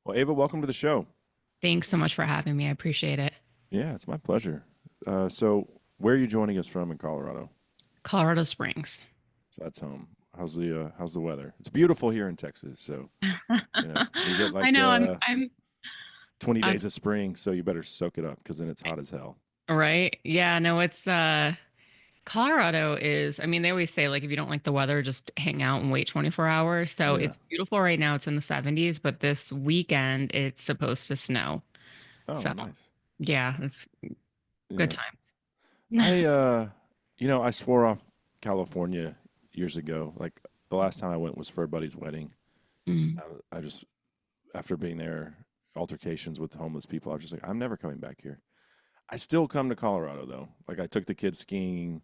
Well, Ava, welcome to the show. Thanks so much for having me. I appreciate it. Yeah, it's my pleasure. So, where are you joining us from in Colorado? Colorado Springs. So that's home. How's the weather? It's beautiful here in Texas. So, we get I like know I'm 20 I'm days of spring, so you better soak it up because then it's hot as hell. right. Yeah, no, it's Colorado is, I mean, they always say like if you don't like the weather, just hang out and wait 24 hours. So Yeah. it's beautiful right now. It's in the 70s, but this weekend it's supposed to snow. Oh, So nice. yeah, it's good Yeah. times. I I swore off California years ago. Like the last time I went was for a buddy's wedding. Mm. I just after being there, altercations with homeless people, I was just like, I'm never coming back here. I still come to Colorado though. Like I took the kids skiing.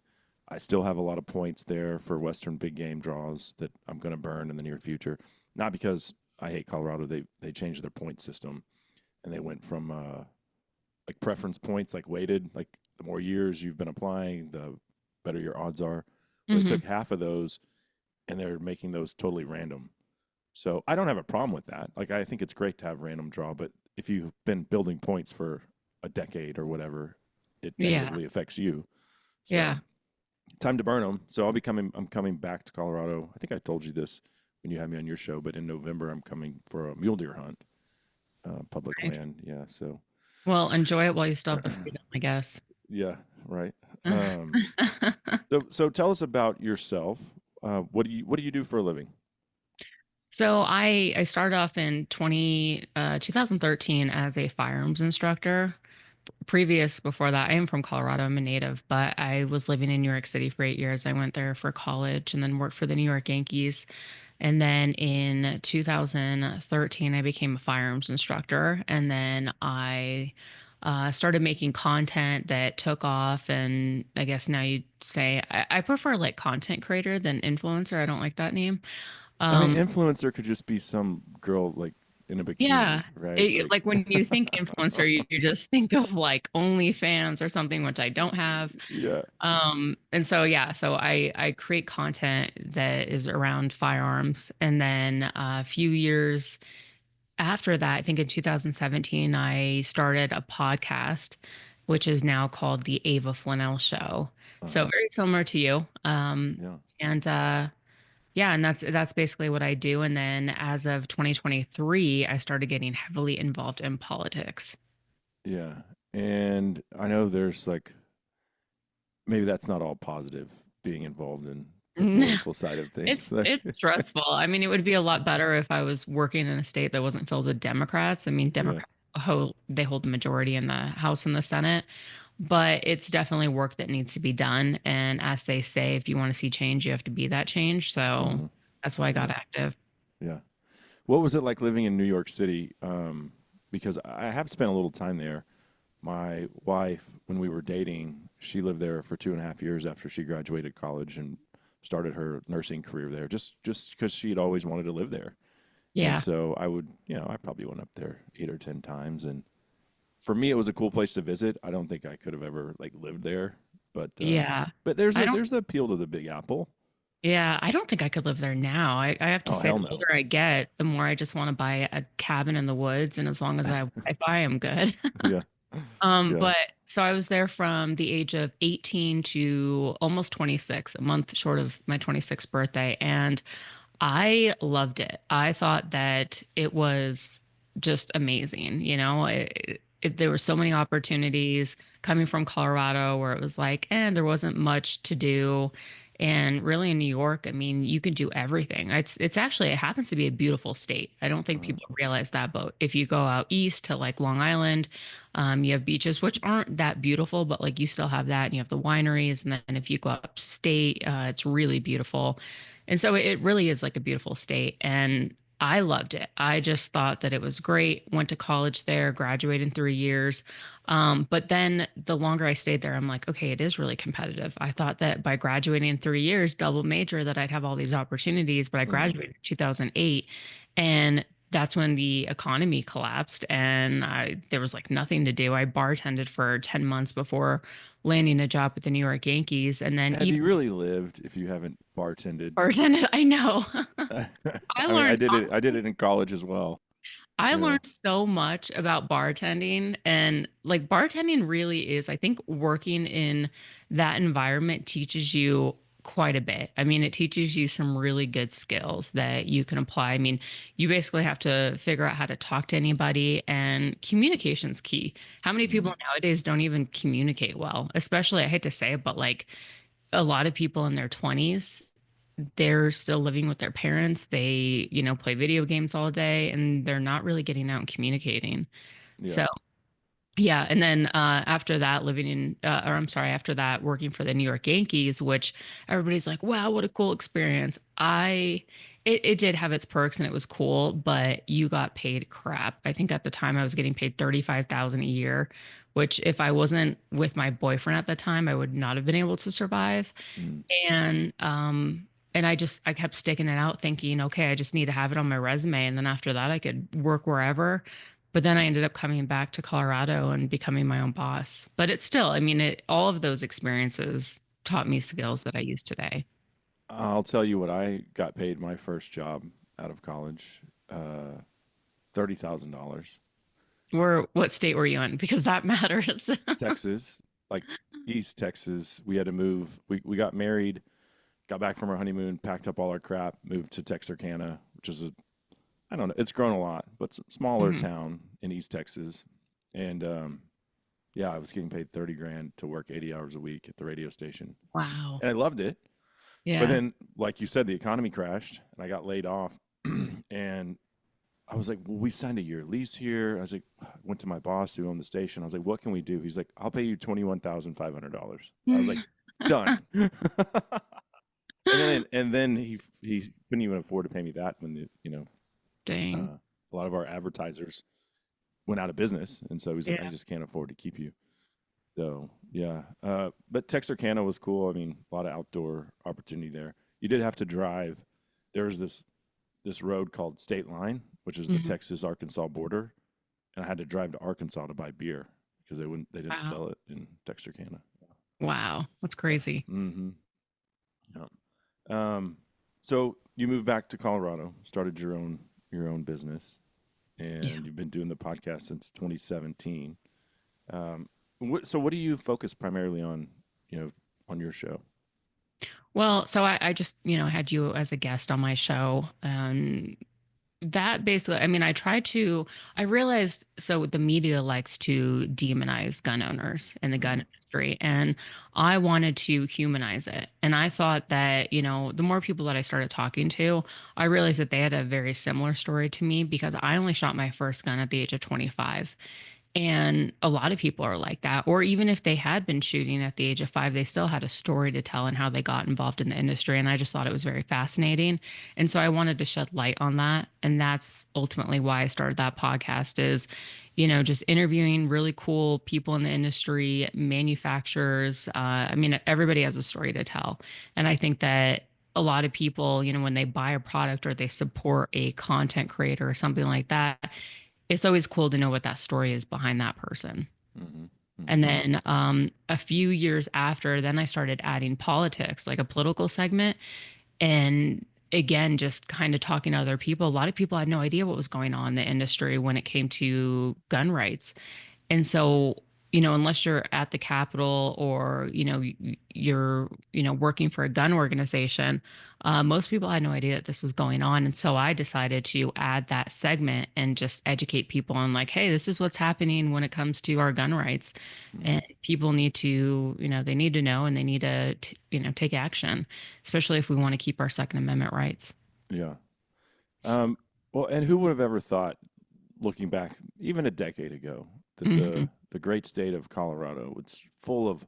I still have a lot of points there for Western big game draws that I'm going to burn in the near future. Not because I hate Colorado. They changed their point system and they went from like preference points, like weighted, like the more years you've been applying, the better your odds are. Well, they Hmm. took half of those and they're making those totally random. So I don't have a problem with that. Like I think it's great to have random draw, but if you've been building points for a decade or whatever, it Yeah. negatively affects you. So Yeah. time to burn them. So I'm coming back to Colorado. I think I told you this when you had me on your show, but in November I'm coming for a mule deer hunt, public Nice. land. Yeah. So Well, enjoy it while you still have the freedom, I guess. yeah, right. Um, so tell us about yourself. What do you do for a living? So I started off in 2013 as a firearms instructor. Previous before that, I am from Colorado. I'm a native, but I was living in New York City for 8 years. I went there for college and then worked for the New York Yankees. And then in 2013, I became a firearms instructor. And then I started making content that took off. And I guess now you'd say I prefer like content creator than influencer. I don't like that name. I mean, Um, influencer could just be some girl like in a bikini, Yeah. right? Like, Like when you think influencer, you just think of like OnlyFans or something, which I don't have. yeah, And so yeah, so I create content that is around firearms. And then a few years after that, I think in 2017, I started a podcast, which is now called the Ava Flanell Show. So uh-huh, very similar to you. yeah, And yeah, and that's basically what I do. And then as of 2023, I started getting heavily involved in politics. yeah. And I know there's like maybe that's not all positive being involved in the political side of things. It's stressful. I mean, it would be a lot better if I was working in a state that wasn't filled with Democrats. I mean, Yeah, Democrats they hold the majority in the House and the Senate, but it's definitely work that needs to be done. And as they say, if you want to see change, you have to be that change. So hmm, that's why I got yeah, active. yeah. What was it like living in New York City? Because I have spent a little time there. My wife, when we were dating, she lived there for 2.5 years after she graduated college and started her nursing career there, just because she'd always wanted to live there. And Yeah. so I would, I probably went up there 8 or 10 times, and for me, it was a cool place to visit. I don't think I could have ever like lived there, but Yeah. there's I a don't there's the appeal to the Big Apple. Yeah, I don't think I could live there now. I have to Oh say, hell the no. older I get, the more I just want to buy a cabin in the woods, and as long as I have Wi-Fi, I'm good. Yeah, yeah, But so I was there from the age of 18 to almost 26, a month short of my 26th birthday, and I loved it. I thought that it was just amazing. There were so many opportunities coming from Colorado where it was like, and there wasn't much to do. And really in New York, I mean, you can do everything. It's actually it happens to be a beautiful state. I don't think uh, people realize that, but if you go out east to like Long Island, you have beaches which aren't that beautiful, but like you still have that, and you have the wineries. And then if you go upstate, it's really beautiful. And so it really is like a beautiful state. And I loved it. I just thought that it was great. Went to college there, graduated in 3 years. But then the longer I stayed there, I'm like, okay, it is really competitive. I thought that by graduating in 3 years, double major, that I'd have all these opportunities, but I mm, graduated in 2008. And that's when the economy collapsed and there was like nothing to do. I bartended for 10 months before landing a job with the New York Yankees. And then have you even really lived if you haven't bartended? bartended, I know. I I mean, learned I did it in college as well. I You know? learned so much about bartending, and like bartending really is, I think working in that environment teaches you quite a bit. I mean, it teaches you some really good skills that you can apply. I mean, you basically have to figure out how to talk to anybody, and communication's key. How many Mm, people nowadays don't even communicate well? Especially, I hate to say it, but like a lot of people in their 20s, they're still living with their parents. They, play video games all day and they're not really getting out and communicating. yeah. So, yeah. And then after that, after that, working for the New York Yankees, which everybody's like, wow, what a cool experience. It did have its perks and it was cool, but you got paid crap. I think at the time I was getting paid 35,000 a year, which if I wasn't with my boyfriend at the time, I would not have been able to survive. Mm. And I kept sticking it out thinking, okay, I just need to have it on my resume. And then after that I could work wherever. But then I ended up coming back to Colorado and becoming my own boss. But it's still, I mean, all of those experiences taught me skills that I use today. I'll tell you what I got paid my first job out of college, $30,000. Or what state were you in? Because that matters. Texas, like East Texas. We had to move. We got married, got back from our honeymoon, packed up all our crap, moved to Texarkana, which is I don't know, it's grown a lot, but smaller Mhm. town in East Texas. And yeah, I was getting paid 30 grand to work 80 hours a week at the radio station. Wow. And I loved it. But Yeah. then, like you said, the economy crashed and I got laid off. And I was like, well, we signed a year lease here. I was like, went to my boss who owned the station. I was like, what can we do? He's like, I'll pay you $21,500. I was like, done. And then he couldn't even afford to pay me that when Dang. a lot of our advertisers went out of business, and so he's like, I Yeah. just can't afford to keep you. So yeah, but Texarkana was cool. I mean, a lot of outdoor opportunity there. You did have to drive. There was this road called State Line, which is the Mhm. Texas Arkansas border, and I had to drive to Arkansas to buy beer because they didn't Wow. sell it in Texarkana. Wow. That's Yeah. crazy. Mm-hmm. Yeah. So you moved back to Colorado, started your own business, Yeah. and you've been doing the podcast since 2017. So what do you focus primarily on, on your show? Well, so I just, had you as a guest on my show. That basically, I mean, I realized, so the media likes to demonize gun owners in the Mm-hmm. gun industry, and I wanted to humanize it. And I thought that, the more people that I started talking to, I realized that they had a very similar story to me because I only shot my first gun at the age of 25. And a lot of people are like that. Or even if they had been shooting at the age of 5, they still had a story to tell and how they got involved in the industry. And I just thought it was very fascinating. And so I wanted to shed light on that. And that's ultimately why I started that podcast is, just interviewing really cool people in the industry, manufacturers. I mean, everybody has a story to tell. And I think that a lot of people, when they buy a product or they support a content creator or something like that, it's always cool to know what that story is behind that person. Mm-hmm. And Mm-hmm. then a few years after, then I started adding politics, like a political segment. And again, just kind of talking to other people. A lot of people had no idea what was going on in the industry when it came to gun rights. And so, unless you're at the Capitol or, you're, working for a gun organization, most people had no idea that this was going on. And so I decided to add that segment and just educate people on like, hey, this is what's happening when it comes to our gun rights. Mm-hmm. And people need to, they need to know and they need to, take action, especially if we want to keep our Second Amendment rights. Yeah. Um, well, and who would have ever thought, looking back even a decade ago, that Hmm. the great state of Colorado was full of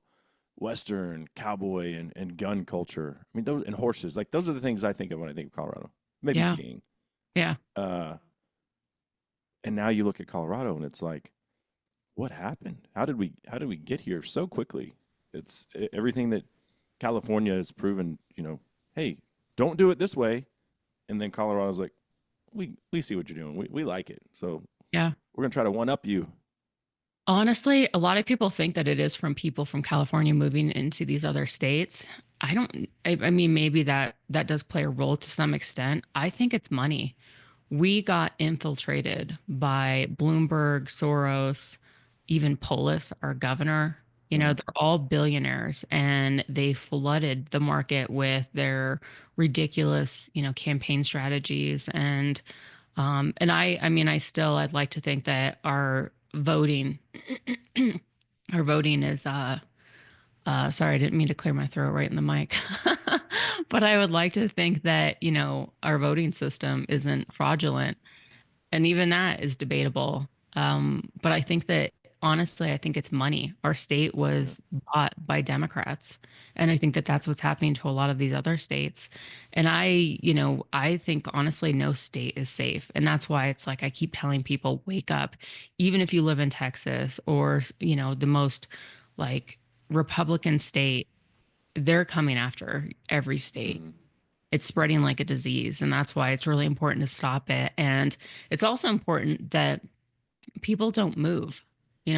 Western cowboy and gun culture. I mean, those and horses, like those are the things I think of when I think of Colorado. Maybe Yeah. skiing. Yeah. Uh, and now you look at Colorado and it's like, what happened? How did we get here so quickly? It's everything that California has proven, hey, don't do it this way. And then Colorado's like, we see what you're doing. We like it. So Yeah. we're gonna try to one up you. Honestly, a lot of people think that it is from people from California moving into these other states. I mean, maybe that does play a role to some extent. I think it's money. we got infiltrated by Bloomberg, Soros, even Polis, our governor. You know, Mm, they're all billionaires and they flooded the market with their ridiculous, campaign strategies. I'd like to think that our voting is, sorry, I didn't mean to clear my throat right in the mic. But I would like to think that, our voting system isn't fraudulent, and even that is debatable. But I think that honestly, I think it's money. Our state yeah. was bought by Democrats. And I think that that's what's happening to a lot of these other states. And I think honestly, no state is safe. And that's why it's like I keep telling people, wake up. Even if you live in Texas or, the most like Republican state, they're coming after every state. Mm, It's spreading like a disease, and that's why it's really important to stop it. And it's also important that people don't move.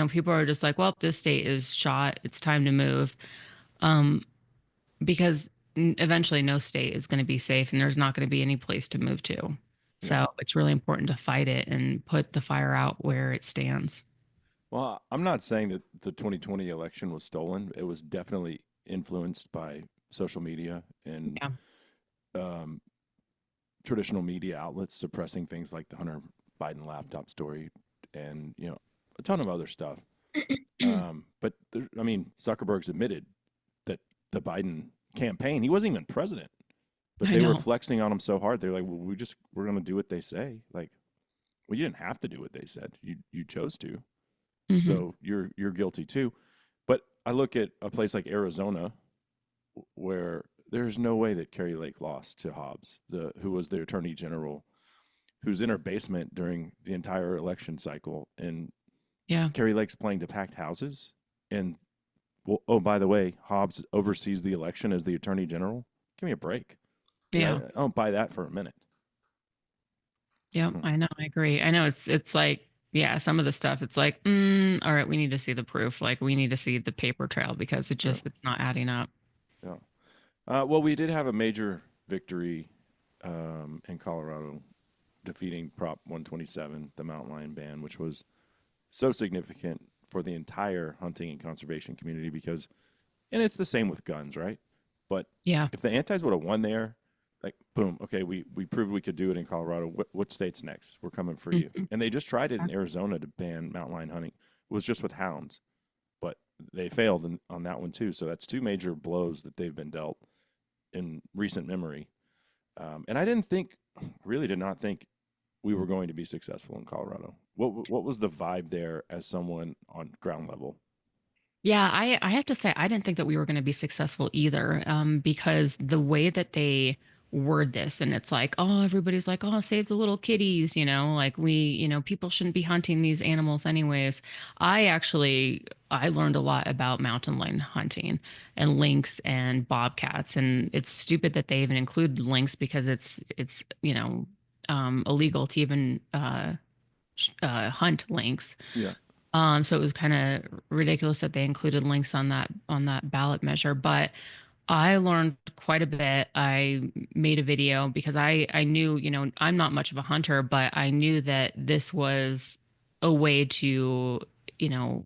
People are just like, well, this state is shot, it's time to move. um because eventually no state is going to be safe and there's not going to be any place to move to. yeah. So it's really important to fight it and put the fire out where it stands. Well, I'm not saying that the 2020 election was stolen. It was definitely influenced by social media and Yeah. um, traditional media outlets suppressing things like the Hunter Biden laptop story and a ton of other stuff. But I mean, Zuckerberg's admitted that the Biden campaign, he wasn't even president, but I they were know. flexing on him so hard. They're like, well, we're going to do what they say. Like, well, you didn't have to do what they said. You chose to. Hmm. So you're guilty too. But I look at a place like Arizona where there's no way that Carrie Lake lost to Hobbs, who was the attorney general, who's in her basement during the entire election cycle, and Yeah. Carrie Lake's playing to packed houses. And well, oh, by the way, Hobbs oversees the election as the attorney general. Give me a break. Like, Yeah. I don't buy that for a minute. Yeah, Hmm. I know. I agree. I know it's like, yeah, some of the stuff it's like, all right, we need to see the proof. Like we need to see the paper trail because Yeah, it's not adding up. yeah. Well, we did have a major victory in Colorado, defeating Prop 127, the mountain lion ban, which was so significant for the entire hunting and conservation community because, and it's the same with guns, right? But Yeah. if the antis would have won there, like, boom, okay, we proved we could do it in Colorado. What state's next? We're coming for you. Mhm. And they just tried it in Arizona to ban mountain lion hunting. It was just with hounds, but they failed on that one too. So that's two major blows that they've been dealt in recent memory. And I didn't think, really did not think we were going to be successful in Colorado. What was the vibe there as someone on ground level? Yeah, I have to say I didn't think that we were going to be successful either, because the way that they word this, and it's like, oh, everybody's like, oh, save the little kitties, like people shouldn't be hunting these animals anyways. I learned a lot about mountain lion hunting and lynx and bobcats, and it's stupid that they even included lynx because it's illegal to even hunt lynx. Yeah. So it was kind of ridiculous that they included links on that ballot measure. But I learned quite a bit. I made a video because I knew, I'm not much of a hunter, but I knew that this was a way to, you know,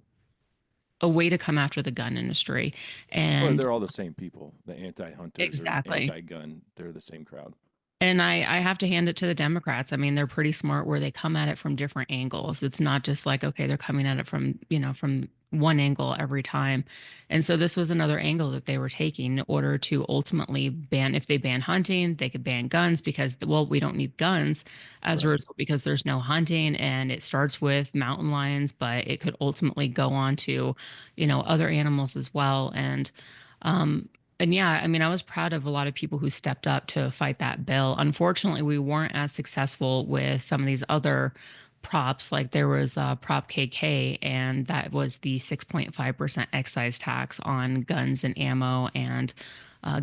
a way to come after the gun industry. Well, And they're all the same people. The anti-hunters or exactly. anti-gun, they're the same crowd. And I have to hand it to the Democrats. I mean, they're pretty smart where they come at it from different angles. It's not just like, okay, they're coming at it from one angle every time. And so this was another angle that they were taking in order to ultimately ban, if they ban hunting, they could ban guns because, well, we don't need guns as a Right. result because there's no hunting and it starts with mountain lions, but it could ultimately go on to, other animals as well. Um, and yeah, I mean, I was proud of a lot of people who stepped up to fight that bill. Unfortunately, we weren't as successful with some of these other props. Like there was Prop KK, and that was the 6.5% excise tax on guns and ammo and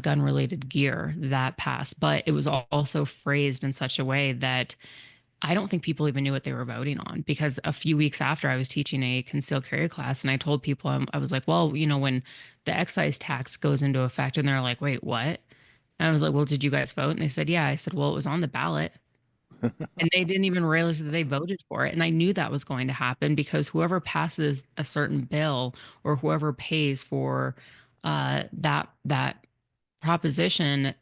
gun related gear that passed. But it was also phrased in such a way that I don't think people even knew what they were voting on because a few weeks after I was teaching a concealed carry class and I told people, I was like, well, when the excise tax goes into effect, and they're like, wait, what? And I was like, well, did you guys vote? And they said, yeah. I said, well, it was on the ballot. And they didn't even realize that they voted for it. And I knew that was going to happen because whoever passes a certain bill or whoever pays for that proposition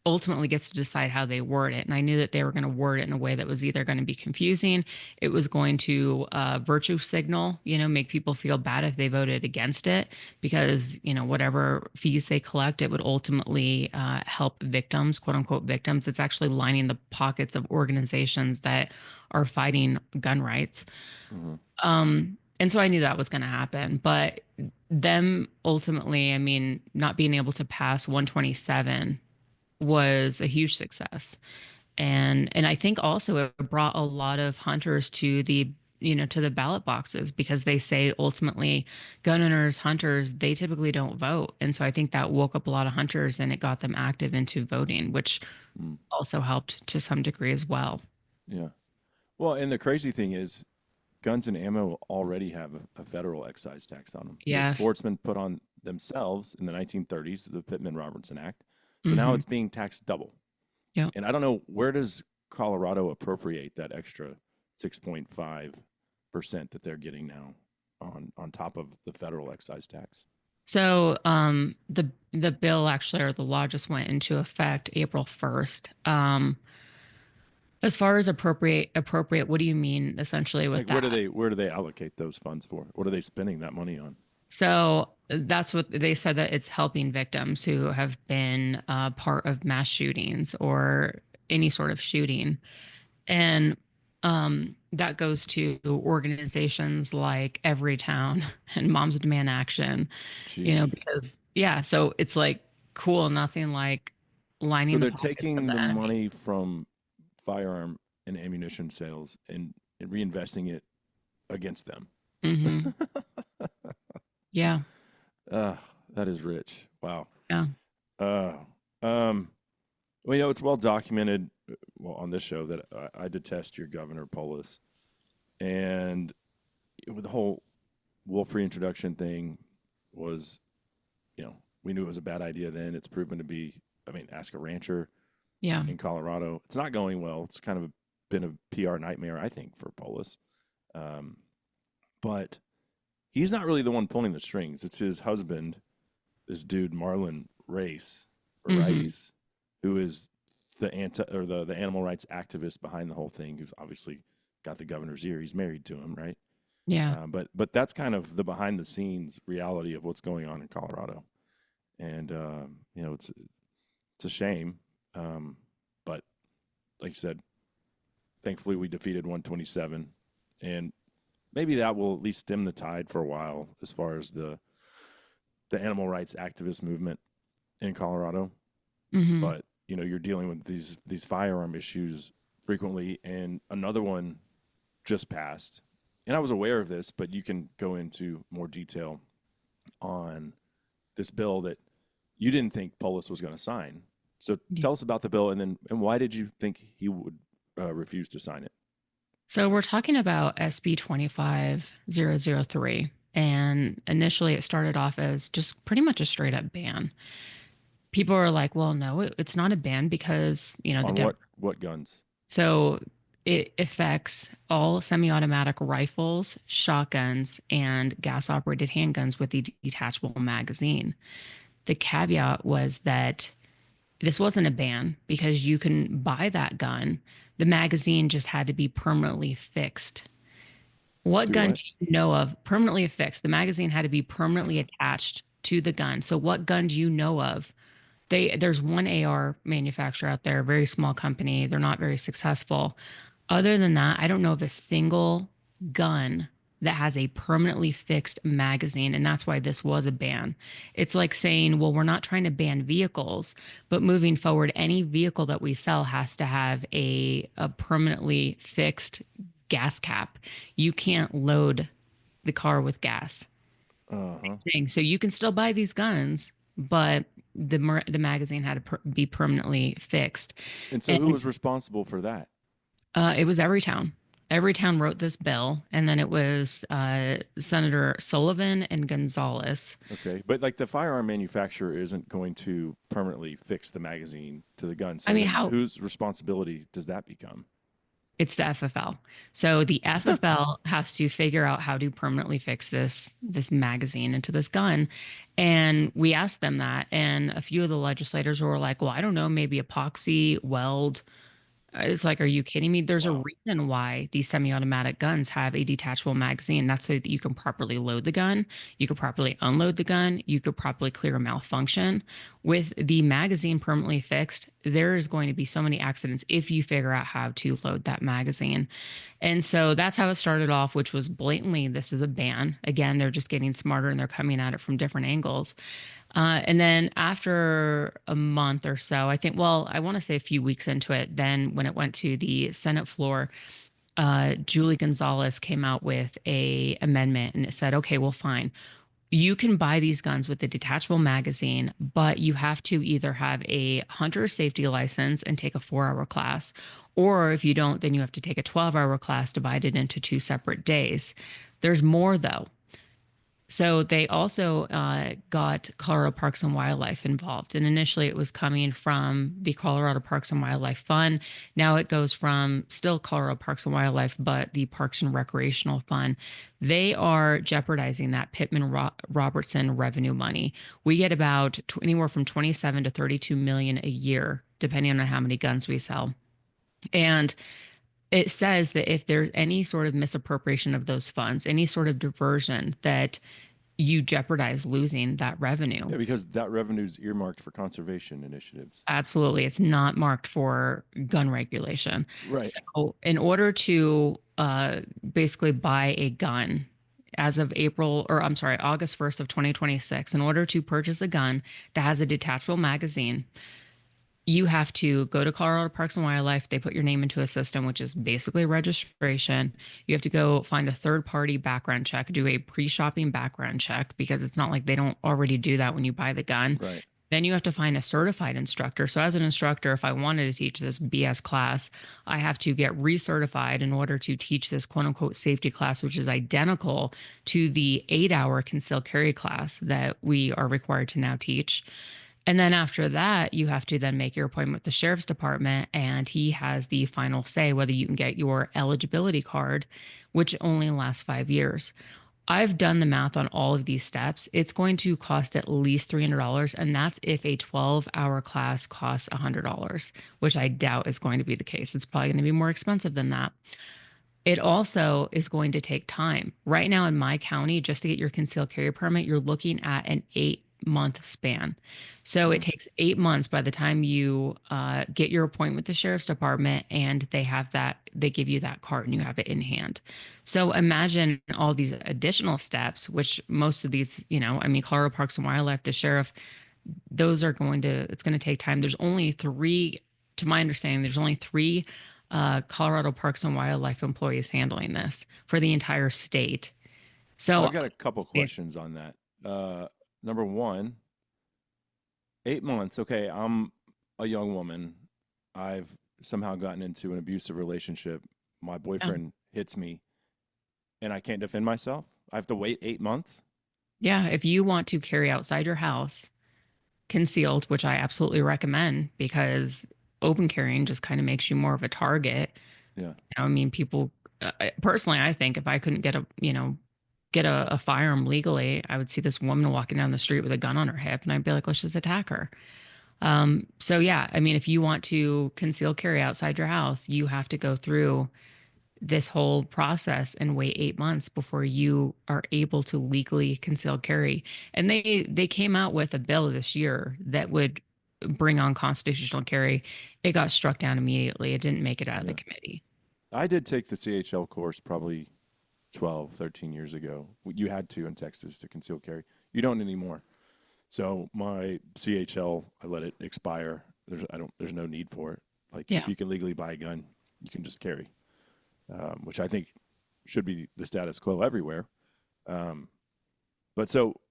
ultimately gets to decide how they word it. And I knew that they were going to word it in a way that was either going to be confusing, it was going to virtue signal, make people feel bad if they voted against it, because, whatever fees they collect, it would ultimately help victims, quote unquote victims. It's actually lining the pockets of organizations that are fighting gun rights. Hmm. And so I knew that was going to happen. But them ultimately, I mean, not being able to pass 127 was a huge success. And I think also it brought a lot of hunters to the ballot boxes, because they say ultimately gun owners, hunters, they typically don't vote. And so I think that woke up a lot of hunters and it got them active into voting, which Mm. also helped to some degree as well. Yeah. Well, and the crazy thing is, guns and ammo already have a federal excise tax on them that Yes. sportsmen put on themselves in the 1930s, the Pittman-Robertson Act. So now Hmm. it's being taxed double. Yeah. And I don't know, where does Colorado appropriate that extra 6.5% that they're getting now on top of the federal excise tax? So the bill actually, or the law, just went into effect April 1st. As far as appropriate, what do you mean essentially with Like, that? where do they allocate those funds for? What are they spending that money on? So that's what they said, that it's helping victims who have been part of mass shootings or any sort of shooting. And that goes to organizations like Everytown and Moms Demand Action, Gee. because, yeah, so it's like cool, nothing like So lining the they're pockets of taking the the enemy. money from firearm and ammunition sales and reinvesting it against them. Hmm. Yeah. uh, that is rich. Wow. Yeah. Uh, um, well, it's well documented, well, on this show, that I detest your Governor Polis. And with the whole wolf reintroduction thing was, we knew it was a bad idea then. It's proven to be, I mean, ask a rancher Yeah. in Colorado. It's not going well. It's kind of been a PR nightmare, I think, for Polis. Um, but he's not really the one pulling the strings. It's his husband, this dude Marlon Hmm. Rice, who is the animal rights activist behind the whole thing, who's obviously got the governor's ear. He's married to him, right? Yeah. But that's kind of the behind the scenes reality of what's going on in Colorado, and it's a shame, um, but like you said, thankfully we defeated 127, and maybe that will at least stem the tide for a while as far as the animal rights activist movement in Colorado. Hmm. But you're dealing with these firearm issues frequently, and another one just passed. And I was aware of this, but you can go into more detail on this bill that you didn't think Polis was going to sign. So tell us about the bill, and why did you think he would refuse to sign it? So we're talking about SB 25003. And initially it started off as just pretty much a straight up ban. People are like, well, no, it's not a ban because, the On what guns? so it affects all semi-automatic rifles, shotguns, and gas-operated handguns with a detachable magazine. The caveat was that this wasn't a ban because you can buy that gun. The magazine just had to be permanently fixed. What Do gun do what? you know of permanently affixed? The magazine had to be permanently attached to the gun. So what gun do you know of? There's one AR manufacturer out there, a very small company. They're not very successful. Other than that, I don't know of a single gun that has a permanently fixed magazine, and that's why this was a ban. It's like saying, well, we're not trying to ban vehicles, but moving forward, any vehicle that we sell has to have a permanently fixed gas cap. You can't load the car with gas. Uh huh. So you can still buy these guns, but the magazine had to be permanently fixed. And so, And who was responsible for that? it was Everytown. Everytown wrote this bill, and then it was Senator Sullivan and Gonzalez. Okay, but like the firearm manufacturer isn't going to permanently fix the magazine to the gun. I So mean, then, how whose responsibility does that become? It's the FFL. So the FFL has to figure out how to permanently fix this magazine into this gun. And we asked them that, and a few of the legislators were like, "Well, I don't know, maybe epoxy, weld." It's like, are you kidding me? There's a Wow. reason why these semi-automatic guns have a detachable magazine. That's so that you can properly load the gun, you could properly unload the gun, you could properly clear a malfunction. With the magazine permanently fixed, there is going to be so many accidents if you figure out how to load that magazine. And so that's how it started off, which was blatantly, this is a ban. Again, they're just getting smarter and they're coming at it from different angles. And then after a month or so, I think, well, I want to say a few weeks into it, then when it went to the Senate floor, Julie Gonzalez came out with a amendment and it said, okay, well, fine. You can buy these guns with a detachable magazine, but you have to either have a hunter safety license and take a 4 hour class, or if you don't, then you have to take a 12 hour class divided into 2 separate days. There's more though. So they also got Colorado Parks and Wildlife involved. And initially it was coming from the Colorado Parks and Wildlife Fund. Now it goes from still Colorado Parks and Wildlife, but the Parks and Recreational Fund. They are jeopardizing that Pittman Robertson revenue money. We get about anywhere from 27 to 32 million a year, depending on how many guns we sell. And it says that if there's any sort of misappropriation of those funds, any sort of diversion, that you jeopardize losing that revenue. Yeah, because that revenue is earmarked for conservation initiatives. Absolutely. It's not marked for gun regulation. Right. So, in order to basically buy a gun as of April, or I'm sorry, August 1st of 2026, in order to purchase a gun that has a detachable magazine, you have to go to Colorado Parks and Wildlife. They put your name into a system, which is basically registration. You have to go find a third party background check, do a pre shopping background check, because it's not like they don't already do that when you buy the gun. Right. Then you have to find a certified instructor. So, as an instructor, if I wanted to teach this BS class, I have to get recertified in order to teach this quote unquote safety class, which is identical to the 8 hour concealed carry class that we are required to now teach. And then after that, you have to then make your appointment with the sheriff's department, and he has the final say whether you can get your eligibility card, which only lasts 5 years. I've done the math on all of these steps. It's going to cost at least $300, and that's if a 12-hour class costs $100, which I doubt is going to be the case. It's probably going to be more expensive than that. It also is going to take time. Right now in my county, just to get your concealed carry permit, you're looking at an 8 month span. So it Mm. takes 8 months by the time you get your appointment with the sheriff's department and they give you that card and you have it in hand. So imagine all these additional steps, which most of these, I mean, Colorado Parks and Wildlife, the sheriff, it's going to take time. There's only three, to my understanding, there's only three Colorado Parks and Wildlife employees handling this for the entire state. Well, So I've got a couple questions on that. Number one, 8 months. Okay, I'm a young woman. I've somehow gotten into an abusive relationship. My yeah, boyfriend hits me, and I can't defend myself. I have to wait 8 months. yeah, if you want to carry outside your house concealed, which I absolutely recommend because open carrying just kind of makes you more of a target. Yeah. I mean, people personally, I think if I couldn't get a firearm legally, I would see this woman walking down the street with a gun on her hip, and I'd be like, let's just attack her. So yeah, I mean, if you want to conceal carry outside your house, you have to go through this whole process and wait 8 months before you are able to legally conceal carry. And they came out with a bill this year that would bring on constitutional carry. It got struck down immediately. It didn't make it out of the Yeah. committee. I did take the CHL course probably 12, 13 years ago. You had to in Texas to conceal carry. You don't anymore. So my CHL, I let it expire. There's no need for it. Like if Yeah. you can legally buy a gun, you can just carry, which I think should be the status quo everywhere. Um, but so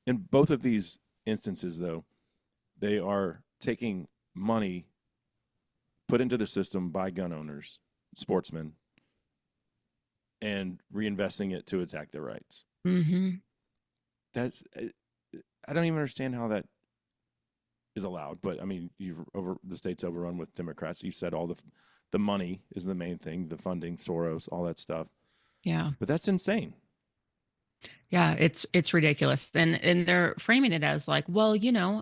in both of these instances, though, they are taking money put into the system by gun owners, sportsmen, and reinvesting it to attack their rights. Hmm. That's I don't even understand how that is allowed. But I mean, the state's overrun with Democrats. You said all The money is the main thing, the funding, Soros, all that stuff. Yeah. But that's insane. Yeah, it's ridiculous. And they're framing it as like, well,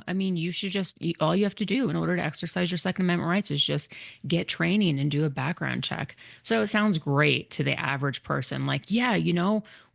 I mean, you should just all you have to do in order to exercise your Second Amendment rights is just get training and do a background check. So it sounds great to the average person. Like, yeah,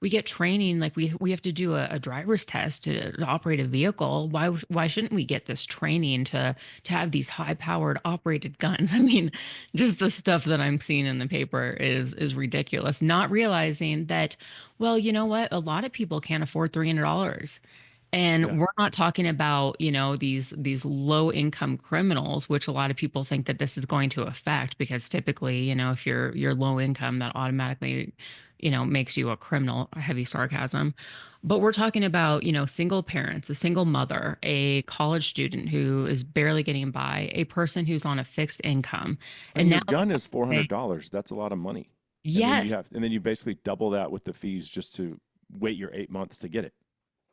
we get training, like we have to do a driver's test to operate a vehicle. Why shouldn't we get this training to have these high-powered operated guns? I mean, just the stuff that I'm seeing in the paper is ridiculous. Not realizing that, well, you know what? A lot of people can't afford $300. Yeah. And we're not talking about, these low income criminals, which a lot of people think that this is going to affect because typically, if you're low income, that automatically, makes you a criminal, heavy sarcasm. But we're talking about, single parents, a single mother, a college student who is barely getting by, a person who's on a fixed income. I mean, And your now, gun is they- $400. That's a lot of money. yes, And then you basically double that with the fees just to wait your 8 months to get it.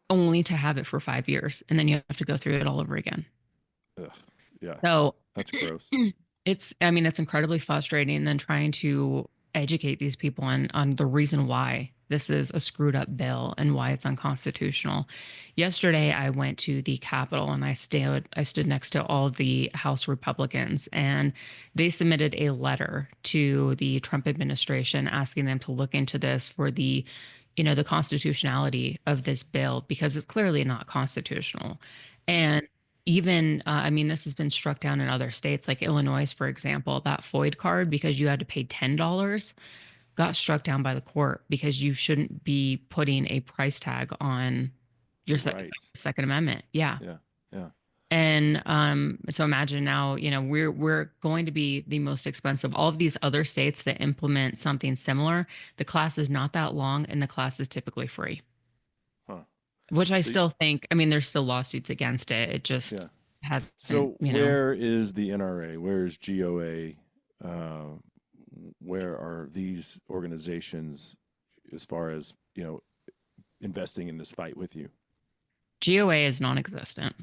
only to have it for 5 years. And then you have to go through it all over again. Ugh. Yeah. So That's gross. I mean, it's incredibly frustrating then trying to educate these people on the reason why this is a screwed up bill and why it's unconstitutional. Yesterday, I went to the Capitol and I stood next to all of the House Republicans, and they submitted a letter to the Trump administration asking them to look into this for the constitutionality of this bill because it's clearly not constitutional. And even I mean, this has been struck down in other states like Illinois, for example. That FOID card, because you had to pay $10, got struck down by the court because you shouldn't be putting a price tag on your Your rights. Second Amendment. Yeah. Yeah. Yeah. And so imagine now, we're going to be the most expensive. All of these other states that implement something similar, the class is not that long and the class is typically free, Huh. which I So, still think, I mean, there's still lawsuits against it. It just yeah. hasn't, So where is the NRA? Where is GOA? Uh, where are these organizations as far as, investing in this fight with you? GOA is non-existent,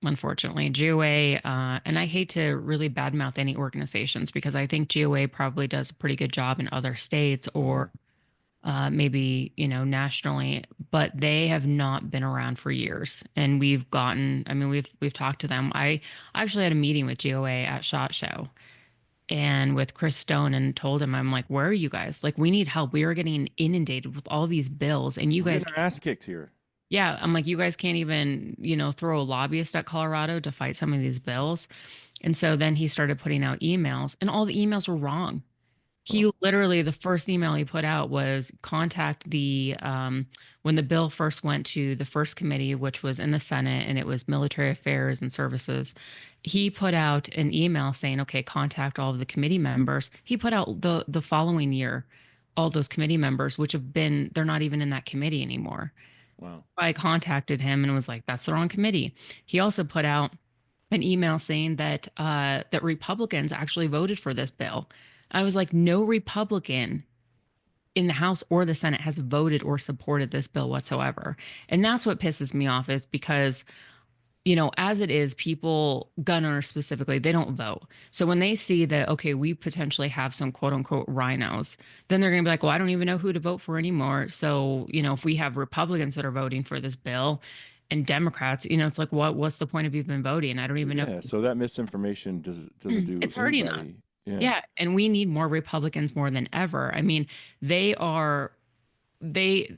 unfortunately. GOA, and I hate to really badmouth any organizations because I think GOA probably does a pretty good job in other states Uh-huh. or maybe nationally, but they have not been around for years. And I mean, we've talked to them. I actually had a meeting with GOA at SHOT Show and with Chris Stone and told him, I'm like, where are you guys? Like, we need help. We are getting inundated with all these bills, and you We're guys getting our ass kicked here. yeah, I'm like, you guys can't even, throw a lobbyist at Colorado to fight some of these bills. And so then he started putting out emails, and all the emails were wrong. Huh. He literally, the first email he put out was contact when the bill first went to the first committee, which was in the Senate, and it was military affairs and services. He put out an email saying, okay, contact all of the committee members. He put out the following year, all those committee members, which they're not even in that committee anymore. Wow. I contacted him and was like, that's the wrong committee. He also put out an email saying that Republicans actually voted for this bill. I was like, no Republican in the House or the Senate has voted or supported this bill whatsoever. And that's what pisses me off is because as it is, people, gun owners specifically, they don't vote. So when they see that, okay, we potentially have some quote unquote rhinos, then they're going to be like, well, I don't even know who to vote for anymore. So, if we have Republicans that are voting for this bill and Democrats, it's like, what's the point of even voting? I don't even know. Yeah. So that misinformation doesn't do It's hurting us. anybody. Yeah. Yeah. And we need more Republicans more than ever. I mean, they are, they,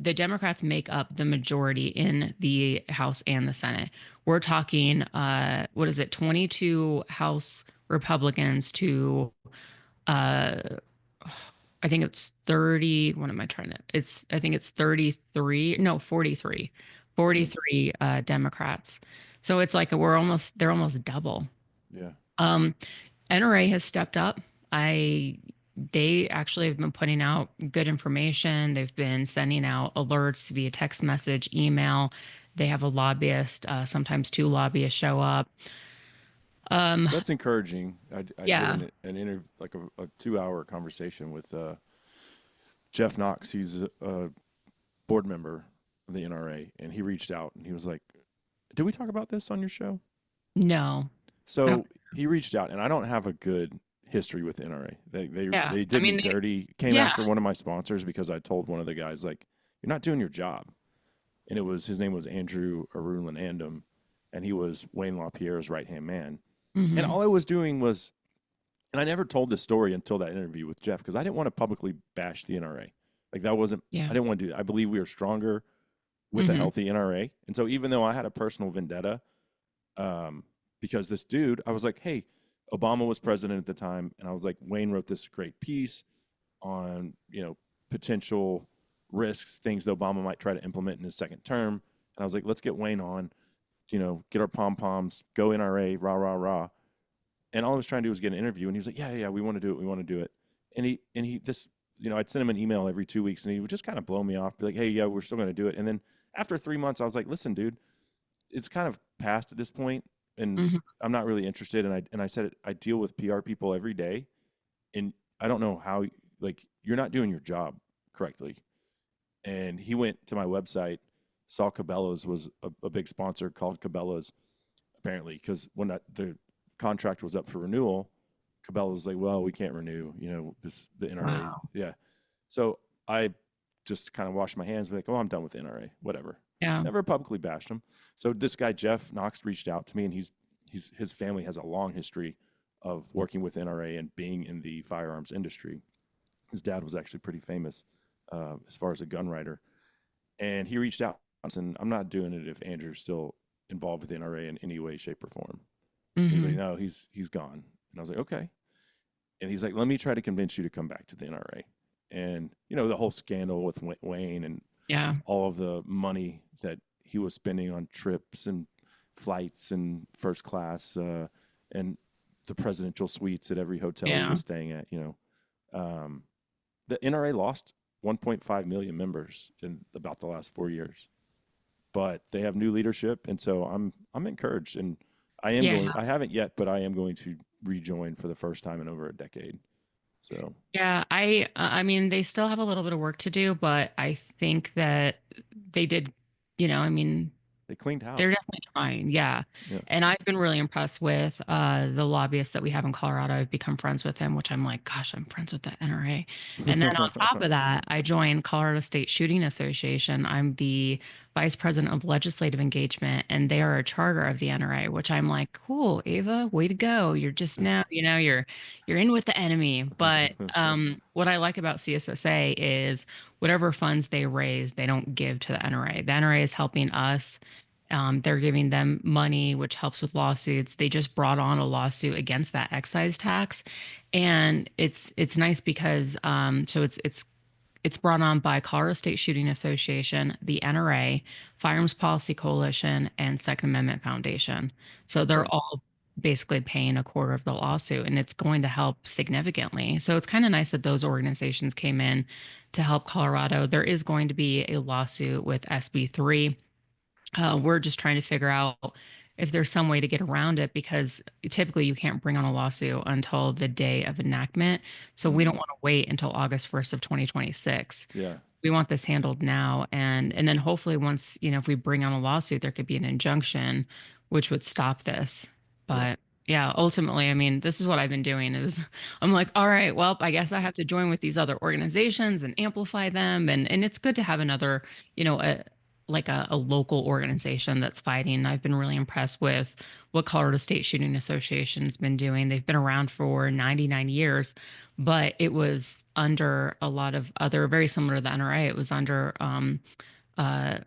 the Democrats make up the majority in the House and the Senate. We're talking, what is it, 22 House Republicans to, uh, I think it's 30. What am I trying to? I think it's 33. No, 43. Mm. 43 Democrats. So it's like they're almost double. Yeah. Um, NRA has stepped up. They actually have been putting out good information. They've been sending out alerts via text message, email. They have a lobbyist. Sometimes two lobbyists show up. That's encouraging. I did Yeah, an interview, like a 2 hour conversation with Jeff Knox. He's a board member of the NRA, and he reached out and he was like, "Did we talk about this on your show?" no. Oh, So he reached out, and I don't have a good history with the NRA. Yeah. They I did me mean, dirty. Came yeah. after one of my sponsors because I told one of the guys like, "You're not doing your job." And his name was Andrew Arulanandum, and he was Wayne LaPierre's right hand man. And Hmm. all I was doing was, and I never told this story until that interview with Jeff because I didn't want to publicly bash the NRA. Like that wasn't. Yeah. I didn't want to do that. I believe we are stronger with a Hmm. healthy NRA. And so even though I had a personal vendetta, um, because this dude, I was like, hey, Obama was president at the time, and I was like, Wayne wrote this great piece on potential risks, things that Obama might try to implement in his second term. And I was like, let's get Wayne on, get our pom poms, go NRA, rah rah rah. And all I was trying to do was get an interview, and he was like, yeah, we want to do it, we want to do it. And he this, I'd send him an email every 2 weeks, and he would just kind of blow me off, be like, hey, yeah, we're still going to do it. And then after 3 months, I was like, listen, dude, it's kind of past at this point, and Hmm. I'm not really interested. And I said, I deal with PR people every day, and I don't know how, like, you're not doing your job correctly. And he went to my website, saw Cabela's was a big sponsor, called Cabela's apparently, because when the contract was up for renewal, Cabela's was like, well, we can't renew, the NRA. Wow. Yeah. So I just kind of washed my hands, be like, oh, I'm done with the NRA, whatever. Yeah. Never publicly bashed him. So this guy Jeff Knox reached out to me, and his family has a long history of working with NRA and being in the firearms industry. His dad was actually pretty famous as far as a gun writer, and he reached out and I'm not doing it if Andrew's still involved with the NRA in any way, shape, or form. He's like, Hmm. no, he's gone. And I was like, okay. And he's like, let me try to convince you to come back to the NRA. And the whole scandal with Wayne and Yeah. all of the money that he was spending on trips and flights and first class and the presidential suites at every hotel he Yeah. was staying at. Um, the NRA lost 1.5 million members in about the last 4 years, but they have new leadership, and so I'm encouraged, and I am Yeah. going. I haven't yet, but I am going to rejoin for the first time in over a decade. So Yeah, I mean they still have a little bit of work to do, but I think that they did, I mean they cleaned they're house. definitely trying, yeah. Yeah. And I've been really impressed with the lobbyist that we have in Colorado. I've become friends with him, which I'm like, gosh, I'm friends with the NRA. And then on top of that, I joined Colorado State Shooting Association. I'm the vice president of legislative engagement, and they are a charter of the NRA, which I'm like, cool, Ava, way to go. You're just now, you're in with the enemy. But what I like about CSSA is whatever funds they raise, they don't give to the NRA. The NRA is helping us. They're giving them money, which helps with lawsuits. They just brought on a lawsuit against that excise tax, and it's nice because so it's brought on by Colorado State Shooting Association, the NRA, Firearms Policy Coalition, and Second Amendment Foundation. So they're Okay. all basically paying a quarter of the lawsuit, and it's going to help significantly. So it's kind of nice that those organizations came in to help Colorado. There is going to be a lawsuit with SB3. We're just trying to figure out if there's some way to get around it because typically you can't bring on a lawsuit until the day of enactment. So we don't Mm, want to wait until August 1st of 2026. yeah. We want this handled now, and then hopefully once, if we bring on a lawsuit, there could be an injunction which would stop this. Yeah. But yeah, ultimately, I mean, this is what I've been doing is I'm like, all right, well, I guess I have to join with these other organizations and amplify them. And it's good to have another, like a local organization that's fighting. I've been really impressed with what Colorado State Shooting Association's been doing. They've been around for 99 years, but it was under a lot of other, very similar to the NRA. It was under uh,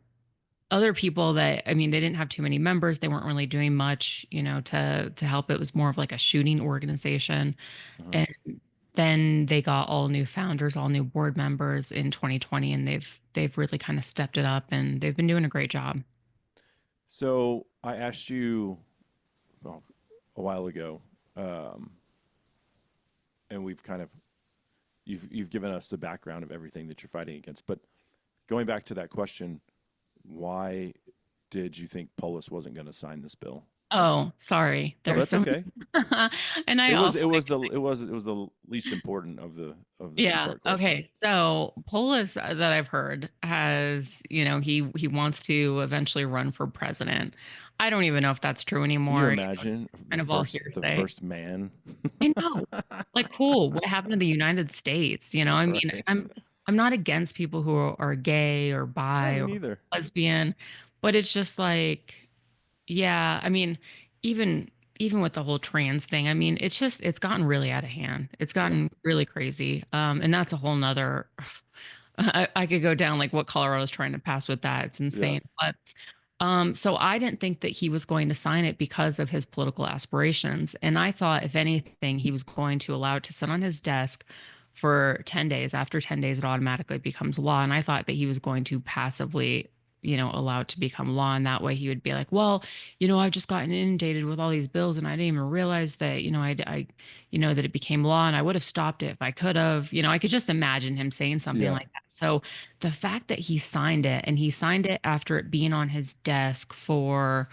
other people that, I mean, they didn't have too many members. They weren't really doing much, to help. It was more of like a shooting organization. Uh-huh. And then they got all new founders, all new board members in 2020, and they've really kind of stepped it up, and they've been doing a great job. So I asked you, well, a while ago, um, and we've kind of you've given us the background of everything that you're fighting against. But going back to that question, why did you think Polis wasn't going to sign this bill? Oh, sorry. No, There's that's so okay. and I also It was the least important of the two yeah. part question. Okay. So Polis that I've heard has, he wants to eventually run for president. I don't even know if that's true Can you anymore. imagine Kind of all the hearsay. first man? I know. Like, cool. What happened to the United States? I mean, Right. I'm not against people who are gay or No, bi me or neither. lesbian, but it's just like, yeah, I mean, even even with the whole trans thing, I mean, it's gotten really out of hand. It's Yeah. gotten really crazy. And that's a whole nother I could go down like what Colorado's trying to pass with that. It's Yeah. insane. But so I didn't think that he was going to sign it because of his political aspirations. And I thought, if anything, he was going to allow it to sit on his desk for 10 days. After 10 days, it automatically becomes law. And I thought that he was going to passively, allow it to become law. And that way he would be like, well, I've just gotten inundated with all these bills and I didn't even realize that, that it became law and I would have stopped it if I could have. I could just imagine him saying something Yeah. like that. So the fact that he signed it and he signed it after it being on his desk for,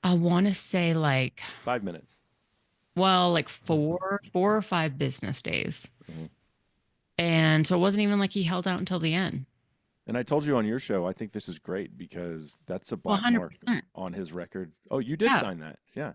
I want to say like, 5 minutes. well, like four or five business days. Mhm. And so it wasn't even like he held out until the end. And I told you on your show, I think this is great because that's a Well, black mark 100%. on his record. Oh, you did Yeah. sign that. Yeah.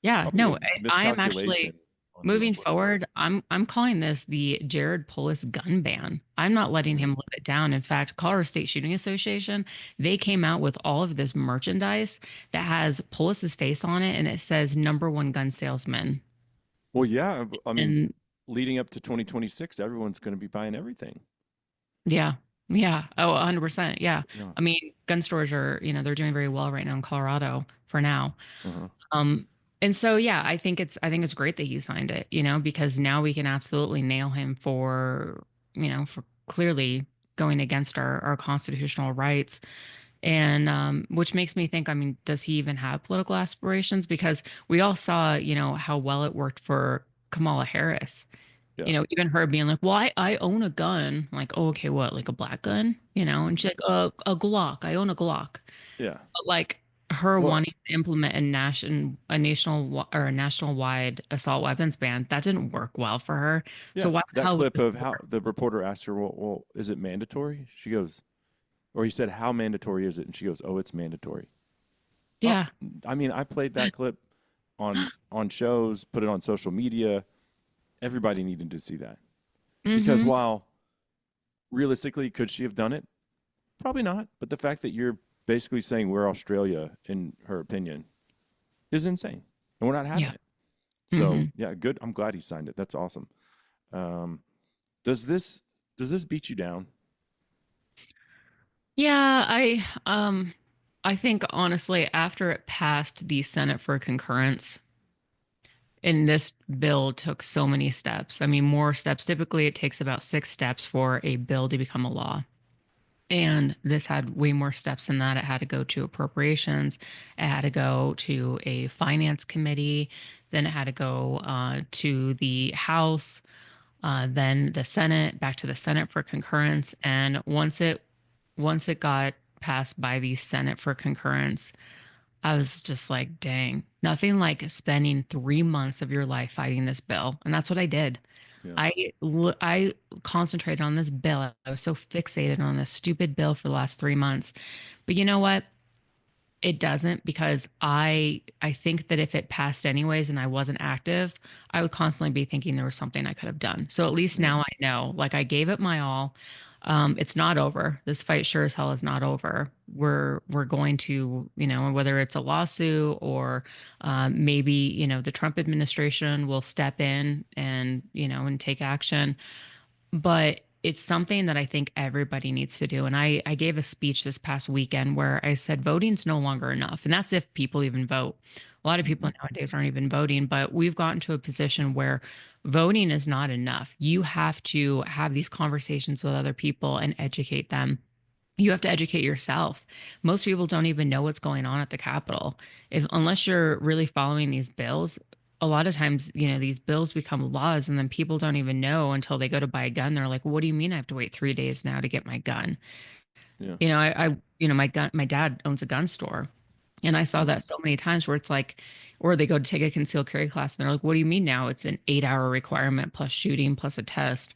Yeah. Probably a No, I am miscalculation actually on his moving part. forward. I'm calling this the Jared Polis gun ban. I'm not letting him Mhm. live it down. In fact, Colorado State Shooting Association, they came out with all of this merchandise that has Polis's face on it and it says number one gun salesman. Well, yeah. I mean, And leading up to 2026, everyone's going to be buying everything. yeah. Yeah. Oh, 100%. Yeah. Yeah. I mean, gun stores are, they're doing very well right now in Colorado for now. Uh-huh. Um, and so yeah, I think it's great that he signed it, because now we can absolutely nail him for clearly going against our constitutional rights. And which makes me think, I mean, does he even have political aspirations? Because we all saw, how well it worked for Kamala Harris. Yeah. Even her being like, well, I own a gun. Like, oh, okay, what, like a black gun? And she's like, a Glock. I own a Glock. Yeah. But like her Well, wanting to implement a national wide assault weapons ban, that didn't work well for her. So yeah. why the That hell would clip it of how work? the reporter asked her, well, is it mandatory? She goes, or he said, how mandatory is it? And she goes, oh, it's mandatory. Oh, Yeah. I mean, I played that clip on shows, put it on social media. Everybody needed to see that because Mm-hmm. while realistically, could she have done it? Probably not. But the fact that you're basically saying we're Australia, in her opinion, is insane, and we're not having Yeah. it. Mm-hmm. So yeah, good. I'm glad he signed it. That's awesome. Um, does this beat you down? Yeah, I think honestly, after it passed the Senate for concurrence, and this bill took so many steps. I mean, more steps. Typically, it takes about 6 steps for a bill to become a law. And this had way more steps than that. It had to go to appropriations, it had to go to a finance committee, then it had to go to the House, then the Senate, back to the Senate for concurrence. And once it got passed by the Senate for concurrence, I was just like, dang, nothing like spending 3 months of your life fighting this bill. And that's what I did. Yeah. I concentrated on this bill. I was so fixated on this stupid bill for the last 3 months. But you know what? It doesn't, because I think that if it passed anyways and I wasn't active, I would constantly be thinking there was something I could have done. So at least Yeah. now I know, like I gave it my all. It's not over. This fight sure as hell is not over. We're going to, whether it's a lawsuit or maybe, the Trump administration will step in and take action. But it's something that I think everybody needs to do. And I gave a speech this past weekend where I said voting's no longer enough. And that's if people even vote. A lot of people Hmm. nowadays aren't even voting, but we've gotten to a position where voting is not enough. You have to have these conversations with other people and educate them. You have to educate yourself. Most people don't even know what's going on at the Capitol. If unless you're really following these bills, a lot of times, these bills become laws and then people don't even know until they go to buy a gun. They're like, what do you mean I have to wait 3 days now to get my gun? Yeah. My dad owns a gun store. And I saw Mm. that so many times where it's like, or they go to take a concealed carry class and they're like, what do you mean now? It's an 8 hour requirement plus shooting plus a test.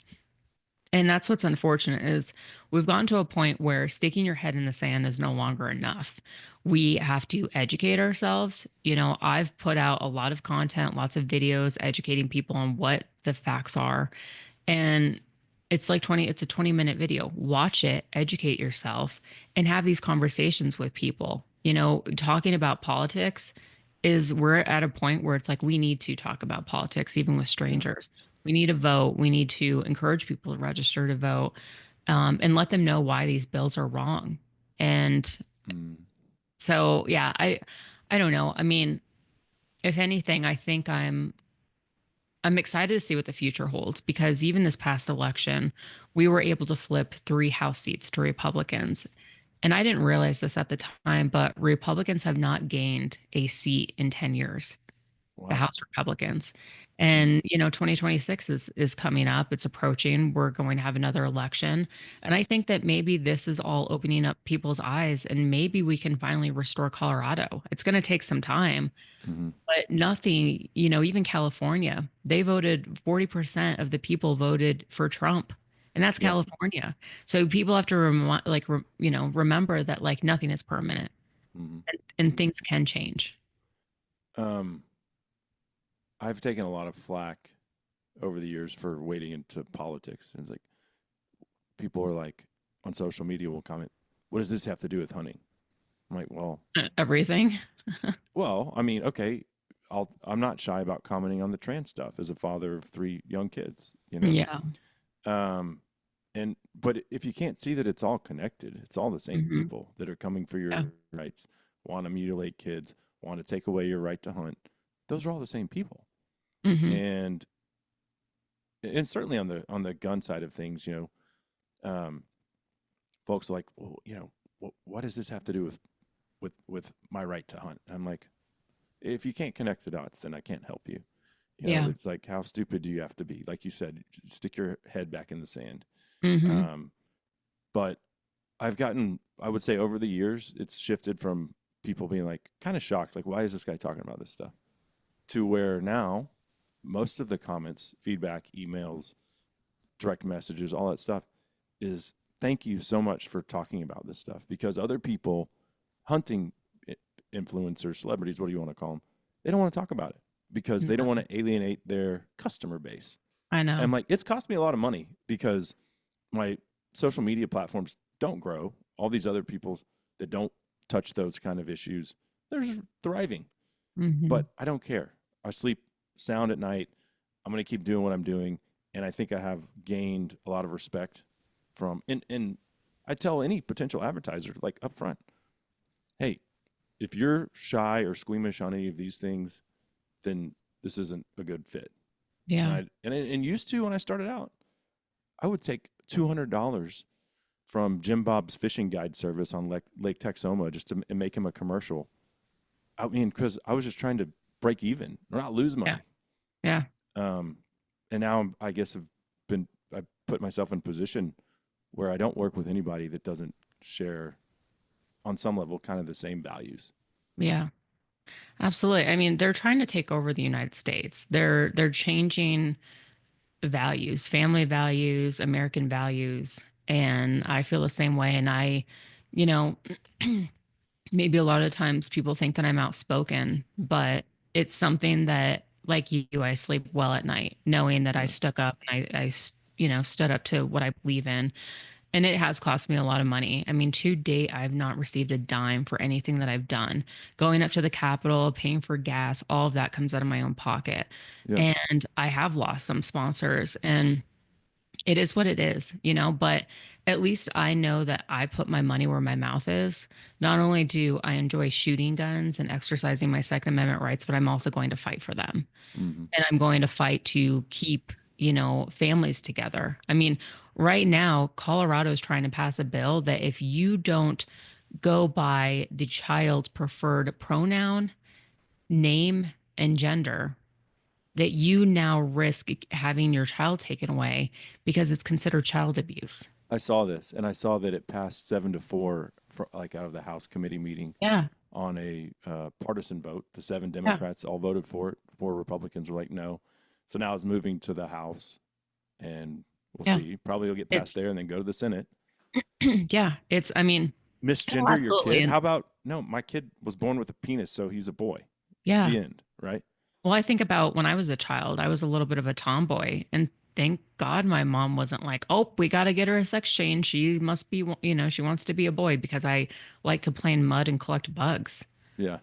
And that's what's unfortunate is we've gotten to a point where sticking your head in the sand is no longer enough. We have to educate ourselves. I've put out a lot of content, lots of videos educating people on what the facts are. And it's a 20-minute video. Watch it, educate yourself, and have these conversations with people. Talking about politics is we're at a point where it's like we need to talk about politics, even with Yeah. strangers. We need to vote. We need to encourage people to register to vote, and let them know why these bills are wrong. And Mm. so, yeah, I don't know. I mean, if anything, I think I'm excited to see what the future holds because even this past election, we were able to flip 3 House seats to Republicans. And I didn't realize this at the time, but Republicans have not gained a seat in 10 years, the Wow. House Republicans. Mm. And 2026 is coming up. It's approaching. We're going to have another election. And I think that maybe this is all opening up people's eyes and maybe we can finally restore Colorado. It's going to take some time, Hmm. but nothing, even California, they voted 40% of the people voted for Trump. And that's Yeah. California. So people have to remember that like nothing is permanent Hmm. and things can change. Um, I've taken a lot of flack over the years for wading into politics. And it's like people are like on social media will comment, "What does this have to do with hunting?" I'm like, Everything. I mean, okay, I'm not shy about commenting on the trans stuff as a father of 3 young kids. Yeah. Um, but if you can't see that it's all connected, it's all the same Hmm. people that are coming for Yeah. your rights, want to mutilate kids, want to take away your right to hunt. Those are all the same people, Hmm. and certainly on the gun side of things, um, folks are like, well, what does this have to do with my right to hunt? I'm like, if you can't connect the dots, then I can't help you. Yeah. It's like, how stupid do you have to be? Like you said, stick your head back in the sand. Hmm. Um, but I would say over the years, it's shifted from people being like kind of shocked, like, why is this guy talking about this stuff? To where now most of the comments, feedback, emails, direct messages, all that stuff is thank you so much for talking about this stuff because other people, hunting influencers, celebrities, what do you want to call them? They don't want to talk about it because they don't want to alienate their customer base. I And I'm know. like, it's cost me a lot of money because my social media platforms don't grow. All these other people that don't touch those kind of issues, they're thriving. Hmm. But I don't care. I sleep sound at night. I'm going to keep doing what I'm doing. And I think I have gained a lot of respect from, and I tell any potential advertiser, like up front, hey, if you're shy or squeamish on any of these things, then this isn't a good fit. And Yeah. and used to when I started out, I would take $200 from Jim Bob's fishing guide service on Lake Texoma just to make him a commercial. I mean, because I was just trying to break even or not lose Yeah. money. Yeah. Um, and now I guess I put myself in a position where I don't work with anybody that doesn't share on some level kind of the same values. Yeah. Absolutely. I mean, they're trying to take over the United States. They're changing values, family values, American values, and I feel the same way. And you know, maybe a lot of times people think that I'm outspoken, but it's something that, like you, I sleep well at night, knowing that I Yeah. stuck up and stood up to what I believe in. And it has cost me a lot of money. I mean, to date, I've not received a dime for anything that I've done. Going up to the Capitol, paying for gas, all of that comes out of my own pocket. Yeah. And I have lost some sponsors, and it is what it is. But at least I know that I put my money where my mouth is. Not only do I enjoy shooting guns and exercising my Second Amendment rights, but I'm also going to fight for them. Mm-hmm. And I'm going to fight to keep, families together. I mean, right now, Colorado is trying to pass a bill that if you don't go by the child's preferred pronoun, name, and gender, that you now risk having your child taken away because it's considered child abuse. I saw this and I saw that it passed 7-4 for like out of the House committee meeting Yeah. on a partisan vote. The 7 Yeah. Democrats all voted for it. 4 Republicans were like, no. So now it's moving to the House, and we'll Yeah. see. Probably will get passed It's there and then go to the Senate. yeah. It's I mean, oh, Misgender your absolutely. kid? And How about no? My kid was born with a penis, so he's a boy. yeah. The end. Right? Well, I think about when I was a child, I was a little bit of a tomboy. And thank God my mom wasn't like, oh, we got to get her a sex change. She must be, she wants to be a boy because I like to play in mud and collect bugs. Yeah.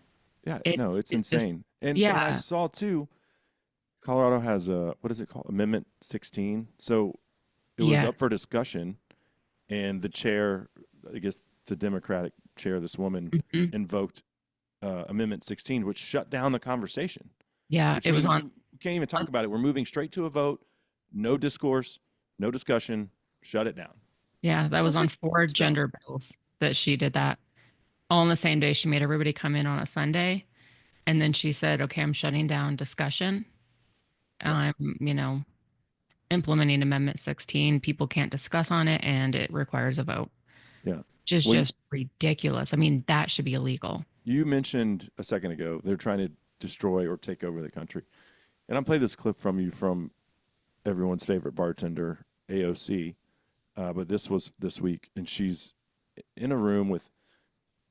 Yeah. No, It's it's it's just, insane. And I yeah, saw too. Colorado has a what is it called? Amendment 16. So it was yeah. up for discussion, and the chair, I guess the Democratic chair, this woman, Mhm. invoked Amendment 16, which shut down the conversation, Yeah. which It was means on, we can't even talk on, about it. We're moving straight to a vote, no discourse, no discussion, shut it down. yeah, that was on Classic 4 stuff. gender bills that she did that all on the same day. She made everybody come in on a Sunday. And then she said, okay, I'm shutting down discussion. Yeah. I'm, implementing Amendment 16. People can't discuss on it and it requires a vote, Yeah. which is Well, just ridiculous. I mean, that should be illegal. you mentioned a second ago they're trying to destroy or take over the country. And I'll play this clip from you from everyone's favorite bartender, AOC. But this was this week, and she's in a room with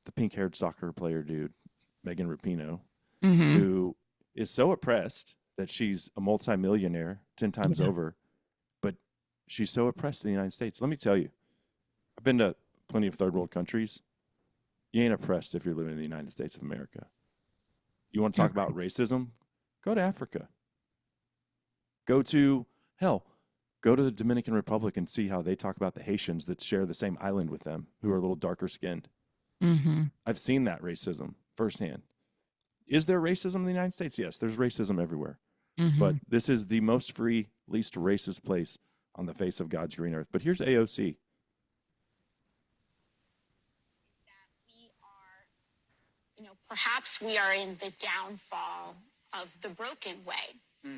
the pink-haired soccer player dude, Megan Rapinoe, Hmm. who is so oppressed that she's a multimillionaire 10 times Yeah. over, but she's so oppressed in the United States. Let me tell you, I've been to plenty of third world countries. You ain't oppressed if you're living in the United States of America. You want to talk about racism? Go to Africa. Go to, hell, go to the Dominican Republic and see how they talk about the Haitians that share the same island with them, who are a little darker skinned. Hmm. I've seen that racism firsthand. Is there racism in the United States? Yes, there's racism everywhere. But Hmm. this is the most free, least racist place on the face of God's green earth. But here's AOC. We are, perhaps we are in the downfall of the broken way.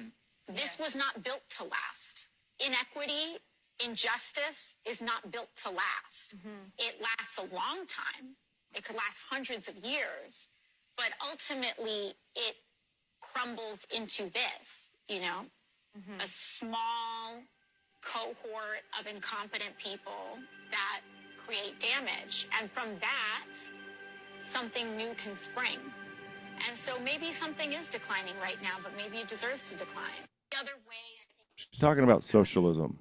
This was not built to last. Inequity, injustice is not built to last. It lasts a long time. It could last hundreds of years, but ultimately it crumbles into this, a small cohort of incompetent people that create damage. And from that, something new can spring. And so maybe something is declining right now, but maybe it deserves to decline. The other way, She's talking about socialism,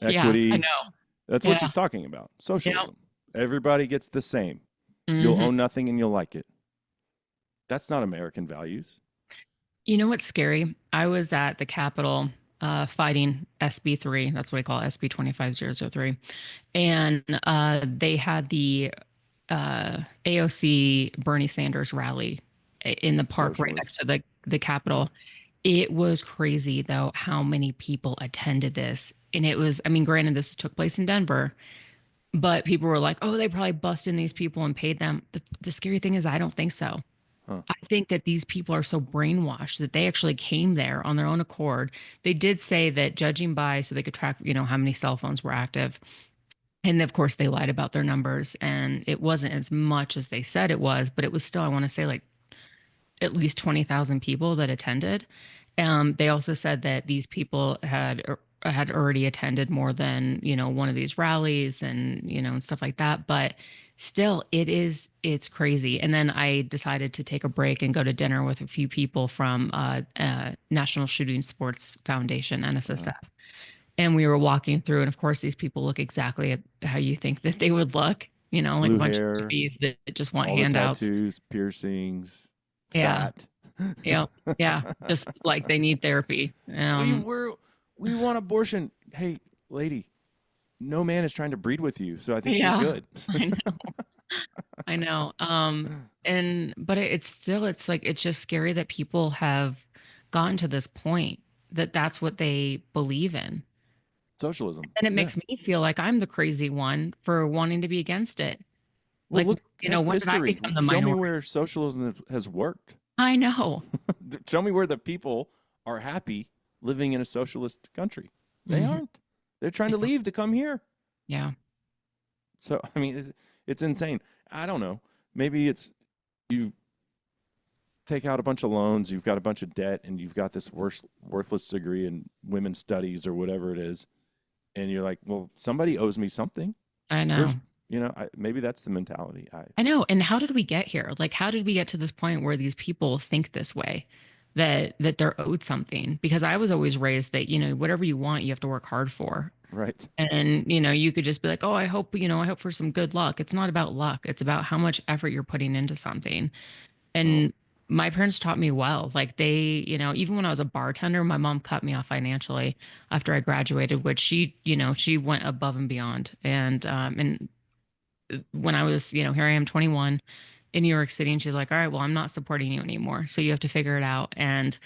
Yeah, I equity. know. That's what Yeah. she's talking about. Yeah. Socialism. Everybody gets the same. You'll Hmm. own nothing and you'll like it. That's not American values. You know what's scary? I was at the Capitol fighting SB3. That's what I call SB 25003. And they had the AOC Bernie Sanders rally in the park right next Socialist. to the Capitol. It was crazy though how many people attended this. And it was, I mean, granted, this took place in Denver, but people were like, oh, they probably busted in these people and paid them. The scary thing is, I don't think so. Huh. I think that these people are so brainwashed that they actually came there on their own accord. They did say that judging by, so they could track, how many cell phones were active. And of course, they lied about their numbers and it wasn't as much as they said it was, but it was still, I want to say, like at least 20,000 people that attended. They also said that these people had already attended more than, one of these rallies and, and stuff like that. But still, it's crazy. And then I decided to take a break and go to dinner with a few people from National Shooting Sports Foundation, Uh, NSSF. And we were walking through, and of course, these people look exactly at how you think that they would look, like a blue bunch of hair, hippies that just want all the handouts. tattoos, piercings, Yeah. fat. Yeah. Yeah. Just like they need therapy. we were we want abortion. Hey, lady, no man is trying to breed with you, so I think you're Yeah, good. I know. I know. But it's still, it's like, it's just scary that people have gotten to this point that that's what they believe in. Socialism. And it Yeah. makes me feel like I'm the crazy one for wanting to be against it. Well, Like, look at when did I history. become the Show me minority? where socialism has worked. I know. Show me where the people are happy living in a socialist country. They Mhm. aren't. They're trying to leave to come here. Yeah. So, I mean, it's insane. I don't know. Maybe it's you take out a bunch of loans, you've got a bunch of debt, and you've got this worthless degree in women's studies or whatever it is, and you're like, well, somebody owes me something. I know. Where's, maybe that's the mentality. I know. And how did we get here? Like, how did we get to this point where these people think this way, that they're owed something? Because I was always raised that, whatever you want, you have to work hard for. Right. And, you could just be like, oh, I hope for some good luck. It's not about luck. It's about how much effort you're putting into something. Oh, And my parents taught me well. Like they, even when I was a bartender, my mom cut me off financially after I graduated, which she went above and beyond. And when I was, here I am 21 in New York City, and she's like, all right, well, I'm not supporting you anymore. So you have to figure it out. And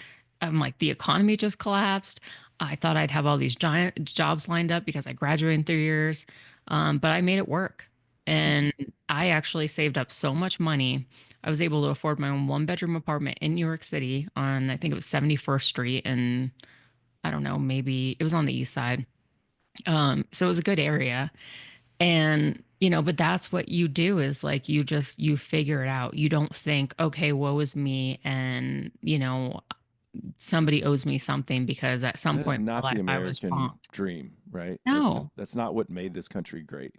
I'm like, the economy just collapsed. I thought I'd have all these giant jobs lined up because I graduated in 3 years. But I made it work. And I actually saved up so much money. I was able to afford my own 1 bedroom apartment in New York City on, I think it was 71st Street. And I don't know, maybe it was on the east side. So it was a good area. And, but that's what you do is like you figure it out. You don't think, okay, woe is me. And, somebody owes me something because at some that is point in not my the life I was American wrong. dream, right? No, That's not what made this country great.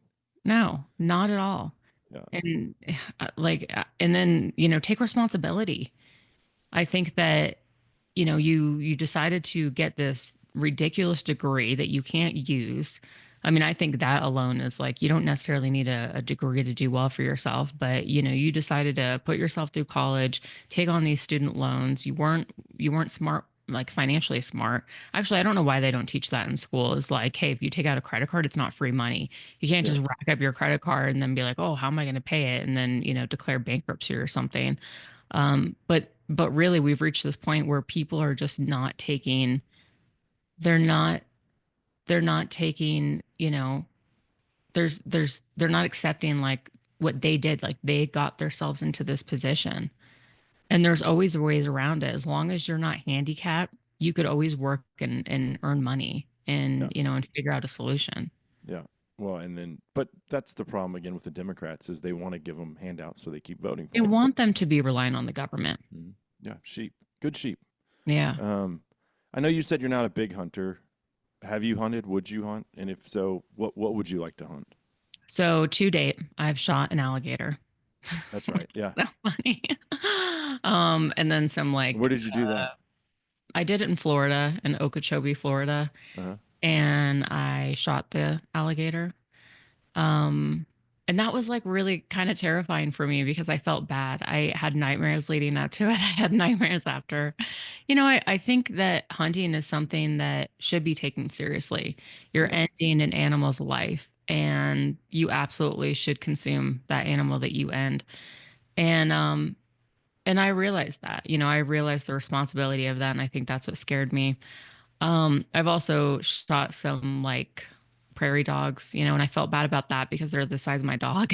no, not at all. Yeah. And and then, take responsibility. I think that, you decided to get this ridiculous degree that you can't use. I mean, I think that alone is like you don't necessarily need a degree to do well for yourself, but you decided to put yourself through college, take on these student loans. You weren't smart, like financially smart. Actually, I don't know why they don't teach that in school. Is like, hey, if you take out a credit card, it's not free money. You can't Yeah. just rack up your credit card and then be like, oh, how am I going to pay it? And then, declare bankruptcy or something. But really, we've reached this point where people are just not taking. They're not. They're not taking. They're not accepting like what they did. Like they got themselves into this position, and there's always ways around it. As long as you're not handicapped, you could always work and earn money Yeah. and figure out a solution. Yeah. Well, but that's the problem again with the Democrats is they want to give them handouts so they keep voting They for them. want them to be relying on the government. Mhm. Yeah. Sheep. Good sheep. Yeah. I know you said you're not a big hunter. Have you hunted? Would you hunt? And if so, what would you like to hunt? So to date, I've shot an alligator. That's right. Yeah. So funny. And then some Where did you do that? I did it in Florida, in Okeechobee, Florida, Uh-huh. and I shot the alligator. Um, and that was like really kind of terrifying for me because I felt bad. I had nightmares leading up to it. I had nightmares after. I think that hunting is something that should be taken seriously. You're Yeah. ending an animal's life, and you absolutely should consume that animal that you end. And I realized that, I realized the responsibility of that, and I think that's what scared me. I've also shot some like prairie dogs, and I felt bad about that because they're the size of my dog.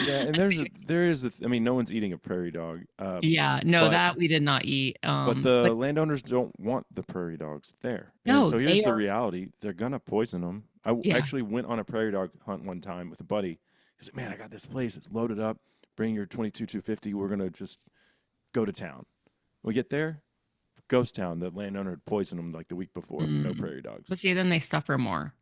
Yeah, and I mean, no one's eating a prairie dog. Yeah, no, But that we did not eat. the But landowners don't want the prairie dogs there. And no, so here's they the are. reality: they're gonna poison them. Yeah, Actually went on a prairie dog hunt one time with a buddy. He's like, "Man, I got this place. It's loaded up. Bring your 22 250. We're gonna just go to town." We get there, ghost town. The landowner had poisoned them like the week before. No mm. prairie dogs. But see, then they suffer more.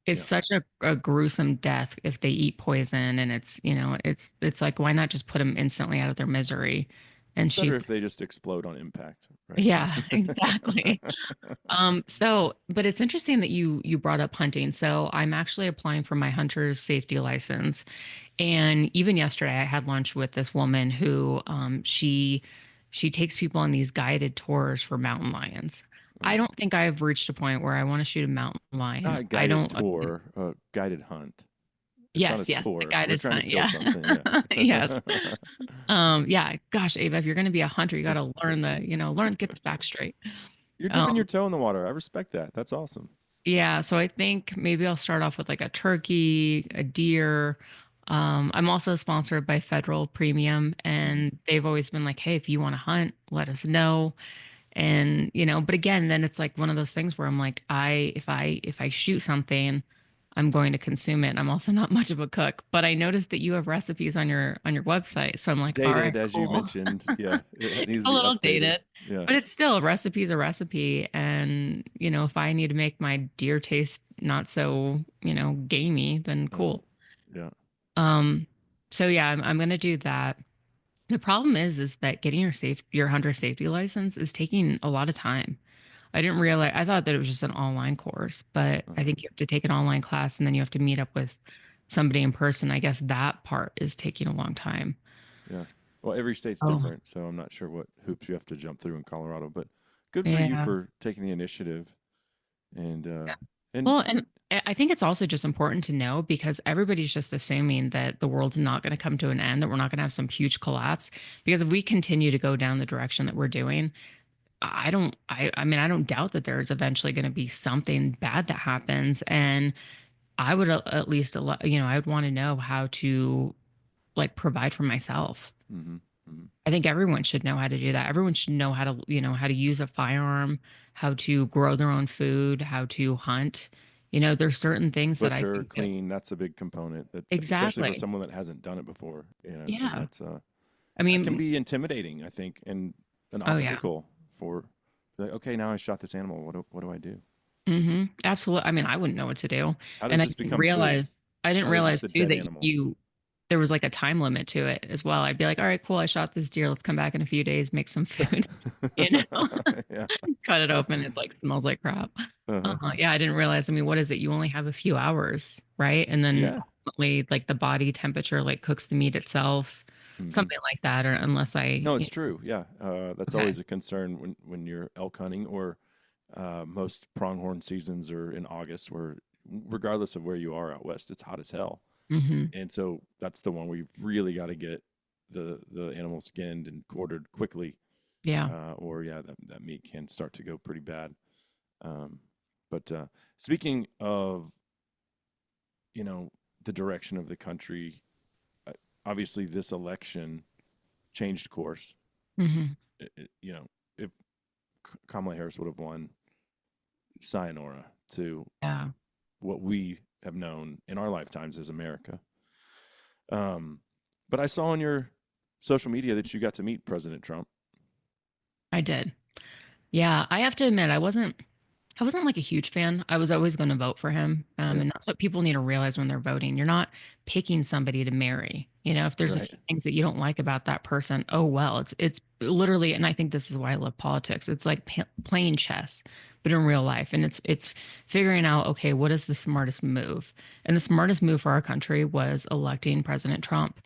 It's Yeah, such a gruesome death if they eat poison, and it's like why not just put them instantly out of their misery and it's better shoot. if they just explode on impact, right? Yeah, exactly. But it's interesting that you brought up hunting. So I'm actually applying for my hunter's safety license. And even yesterday I had lunch with this woman who she takes people on these guided tours for mountain lions. I Oh. don't think I've reached a point where I want to shoot a mountain Not lion. a I guided don't tour, a guided hunt. It's not a Yes, yes, a tour. We're guided trying to hunt. kill Yeah. something. Yes. Yeah. Yeah, gosh, Ava, if you're going to be a hunter, you got to get the facts straight. You're dipping your Um, toe in the water. I respect that. That's awesome. Yeah, so I think maybe I'll start off with like a turkey, a deer. I'm also sponsored by Federal Premium, Mhm. and they've always been like, "Hey, if you want to hunt, let us know." And but again, then it's like one of those things where I'm like, if I shoot something, I'm going to consume it. And I'm also not much of a cook, but I noticed that you have recipes on your website. So I'm like, all right, Dated, as you cool. mentioned. Yeah, it needs A to be little updated. dated, Yeah. but it's still a recipe's a recipe. And, if I need to make my deer taste not so, gamey, then Uh, cool. yeah. Um, so yeah, I'm gonna do that. The problem is that getting your hunter safety license is taking a lot of time. I didn't realize, I thought that it was just an online course, but I Uh-huh. think you have to take an online class and then you have to meet up with somebody in person. I guess that part is taking a long time. Yeah. Well, every state's Oh, different, so I'm not sure what hoops you have to jump through in Colorado, but good for you yeah. for taking the initiative and Yeah. and Well, and I think it's also just important to know because everybody's just assuming that the world's not going to come to an end, that we're not going to have some huge collapse. Because if we continue to go down the direction that we're doing, I mean, I don't doubt that there's eventually going to be something bad that happens. And I would at least, I would want to know how to like provide for myself. hmm hmm I think everyone should know how to do that. Everyone should know how to, how to use a firearm, how to grow their own food, how to hunt. There's certain things that I butcher, think that clean, that's a big component that especially for exactly. someone that hasn't done it before, and Yeah. that's I that can mean, be intimidating, I think, and an oh yeah. obstacle for like, okay, now I shot this animal. What do I do? Absolutely. I mean, I wouldn't know what to do. How And does this become food? I didn't Oh, it's realize just a too dead that animal. there was like a time limit to it as well. I'd be like, all right, cool. I shot this deer. Let's come back in a few days, make some food, you know, Yeah. cut it open. It like smells like crap. Uh-huh. Yeah. I didn't realize. I mean, what is it? You only have a few hours, right? And then Yeah. ultimately like the body temperature, like cooks the meat itself, hmm something like that. Or unless No, it's true. Yeah, that's okay. always a concern when you're elk hunting or most pronghorn seasons are in August, where regardless of where you are out west, it's hot as hell, hmm and so that's the one where you've really got to get the animal skinned and quartered quickly, Yeah. or yeah, that meat can start to go pretty bad. Um, but speaking of you know the direction of the country, uh, obviously this election changed course. hmm If Kamala Harris would have won, sayonara to Yeah. what we have known in our lifetimes as America. Um, but I saw on your social media that you got to meet President Trump. I did. Yeah. I have to admit, I wasn't like a huge fan. I was always going to vote for him. Yeah, And that's what people need to realize when they're voting. You're not picking somebody to marry. If there's a right. few things that you don't like about that person, oh well, it's literally, and I think this is why I love politics. It's like playing chess, but in real life. And it's figuring out, okay, what is the smartest move? And the smartest move for our country was electing President Trump.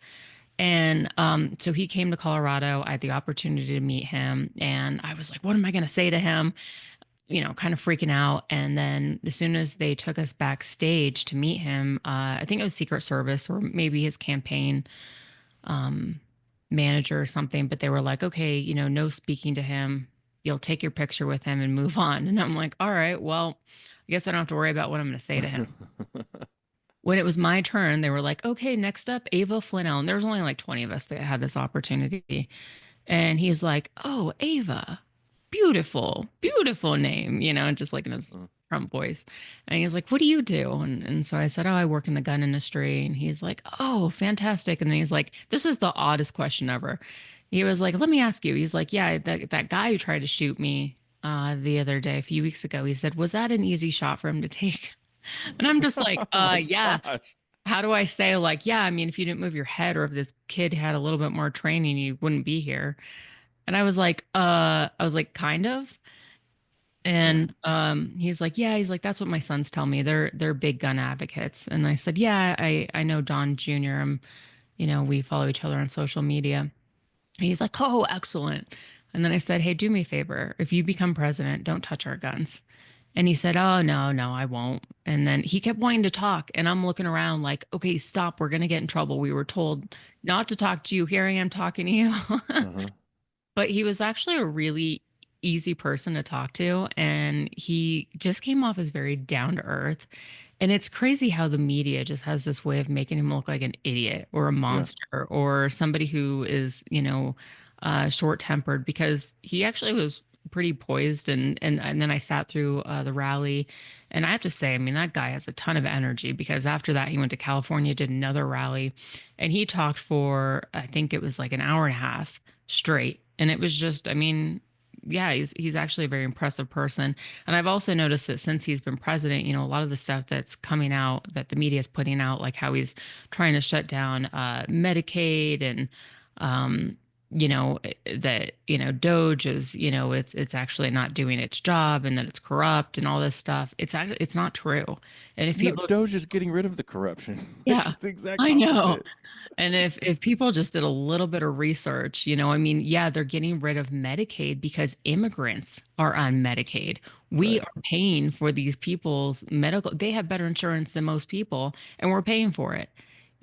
And so he came to Colorado. I had the opportunity to meet him, and I was like, what am I going to say to him? Kind of freaking out. And then as soon as they took us backstage to meet him, I think it was Secret Service or maybe his campaign um, manager or something, but they were like, okay, no speaking to him. You'll take your picture with him and move on. And I'm like, all right, well, I guess I don't have to worry about what I'm going to say to him. When it was my turn, they were like, okay, next up, Ava Flanell. And there was only like 20 of us that had this opportunity. And he's like, oh, Ava, beautiful, beautiful name, just like in his Trump voice. And he's like, what do you do? And so I said, oh, I work in the gun industry. And he's like, oh, fantastic. And then he's like, this is the oddest question ever. He was like, let me ask you. He's like, yeah, that guy who tried to shoot me the other day, a few weeks ago, he said, was that an easy shot for him to take? And I'm just like, Oh my yeah. gosh. How do I say, like, yeah, I mean, if you didn't move your head or if this kid had a little bit more training, you wouldn't be here. And I was like, kind of. Yeah. And he's like, yeah, he's like, that's what my sons tell me. They're big gun advocates. And I said, yeah, I know Don Jr. We follow each other on social media. And he's like, oh, excellent. And then I said, hey, do me a favor. If you become president, don't touch our guns. And he said, oh, no, no, I won't. And then he kept wanting to talk. And I'm looking around like, okay, stop. We're going to get in trouble. We were told not to talk to you. Here I am talking to you. Uh-huh. But he was actually a really easy person to talk to. And he just came off as very down to earth. And it's crazy how the media just has this way of making him look like an idiot or a Yeah. monster or somebody who is, short tempered because he actually was pretty poised, and then I sat through the rally, and I have to say, I mean, that guy has a ton of energy, because after that he went to California, did another rally, and he talked for, I think it was like an hour and a half straight, and it was just, I mean, yeah, he's actually a very impressive person. And I've also noticed that since he's been president, a lot of the stuff that's coming out that the media is putting out, like how he's trying to shut down Medicaid, and that Doge is, it's actually not doing its job, and that it's corrupt and all this stuff. It's actually, it's not true. And if No, people, Doge is getting rid of the corruption. It's yeah, just the exact I know. opposite. And if people just did a little bit of research, I mean, yeah, they're getting rid of Medicaid because immigrants are on Medicaid. We Right. are paying for these people's medical. They have better insurance than most people, and we're paying for it.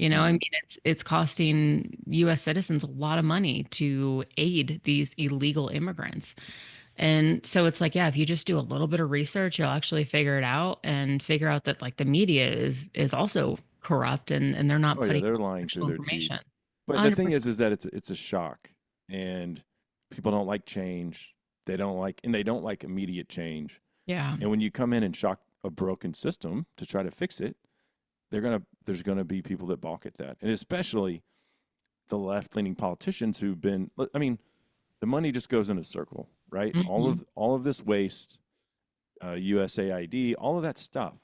I Hmm. mean, it's costing U.S. citizens a lot of money to aid these illegal immigrants. And so it's like, yeah, if you just do a little bit of research, you'll actually figure it out, and figure out that, like, the media is also corrupt, and they're not Oh yeah, putting they're lying through actual their teeth. information. But the thing 100%. is that it's a shock, and people don't like change. They don't like immediate change. Yeah. And when you come in and shock a broken system to try to fix it, there's gonna be people that balk at that, and especially the left leaning politicians who've been. I mean, the money just goes in a circle, right? Hmm. All of this waste, USAID, all of that stuff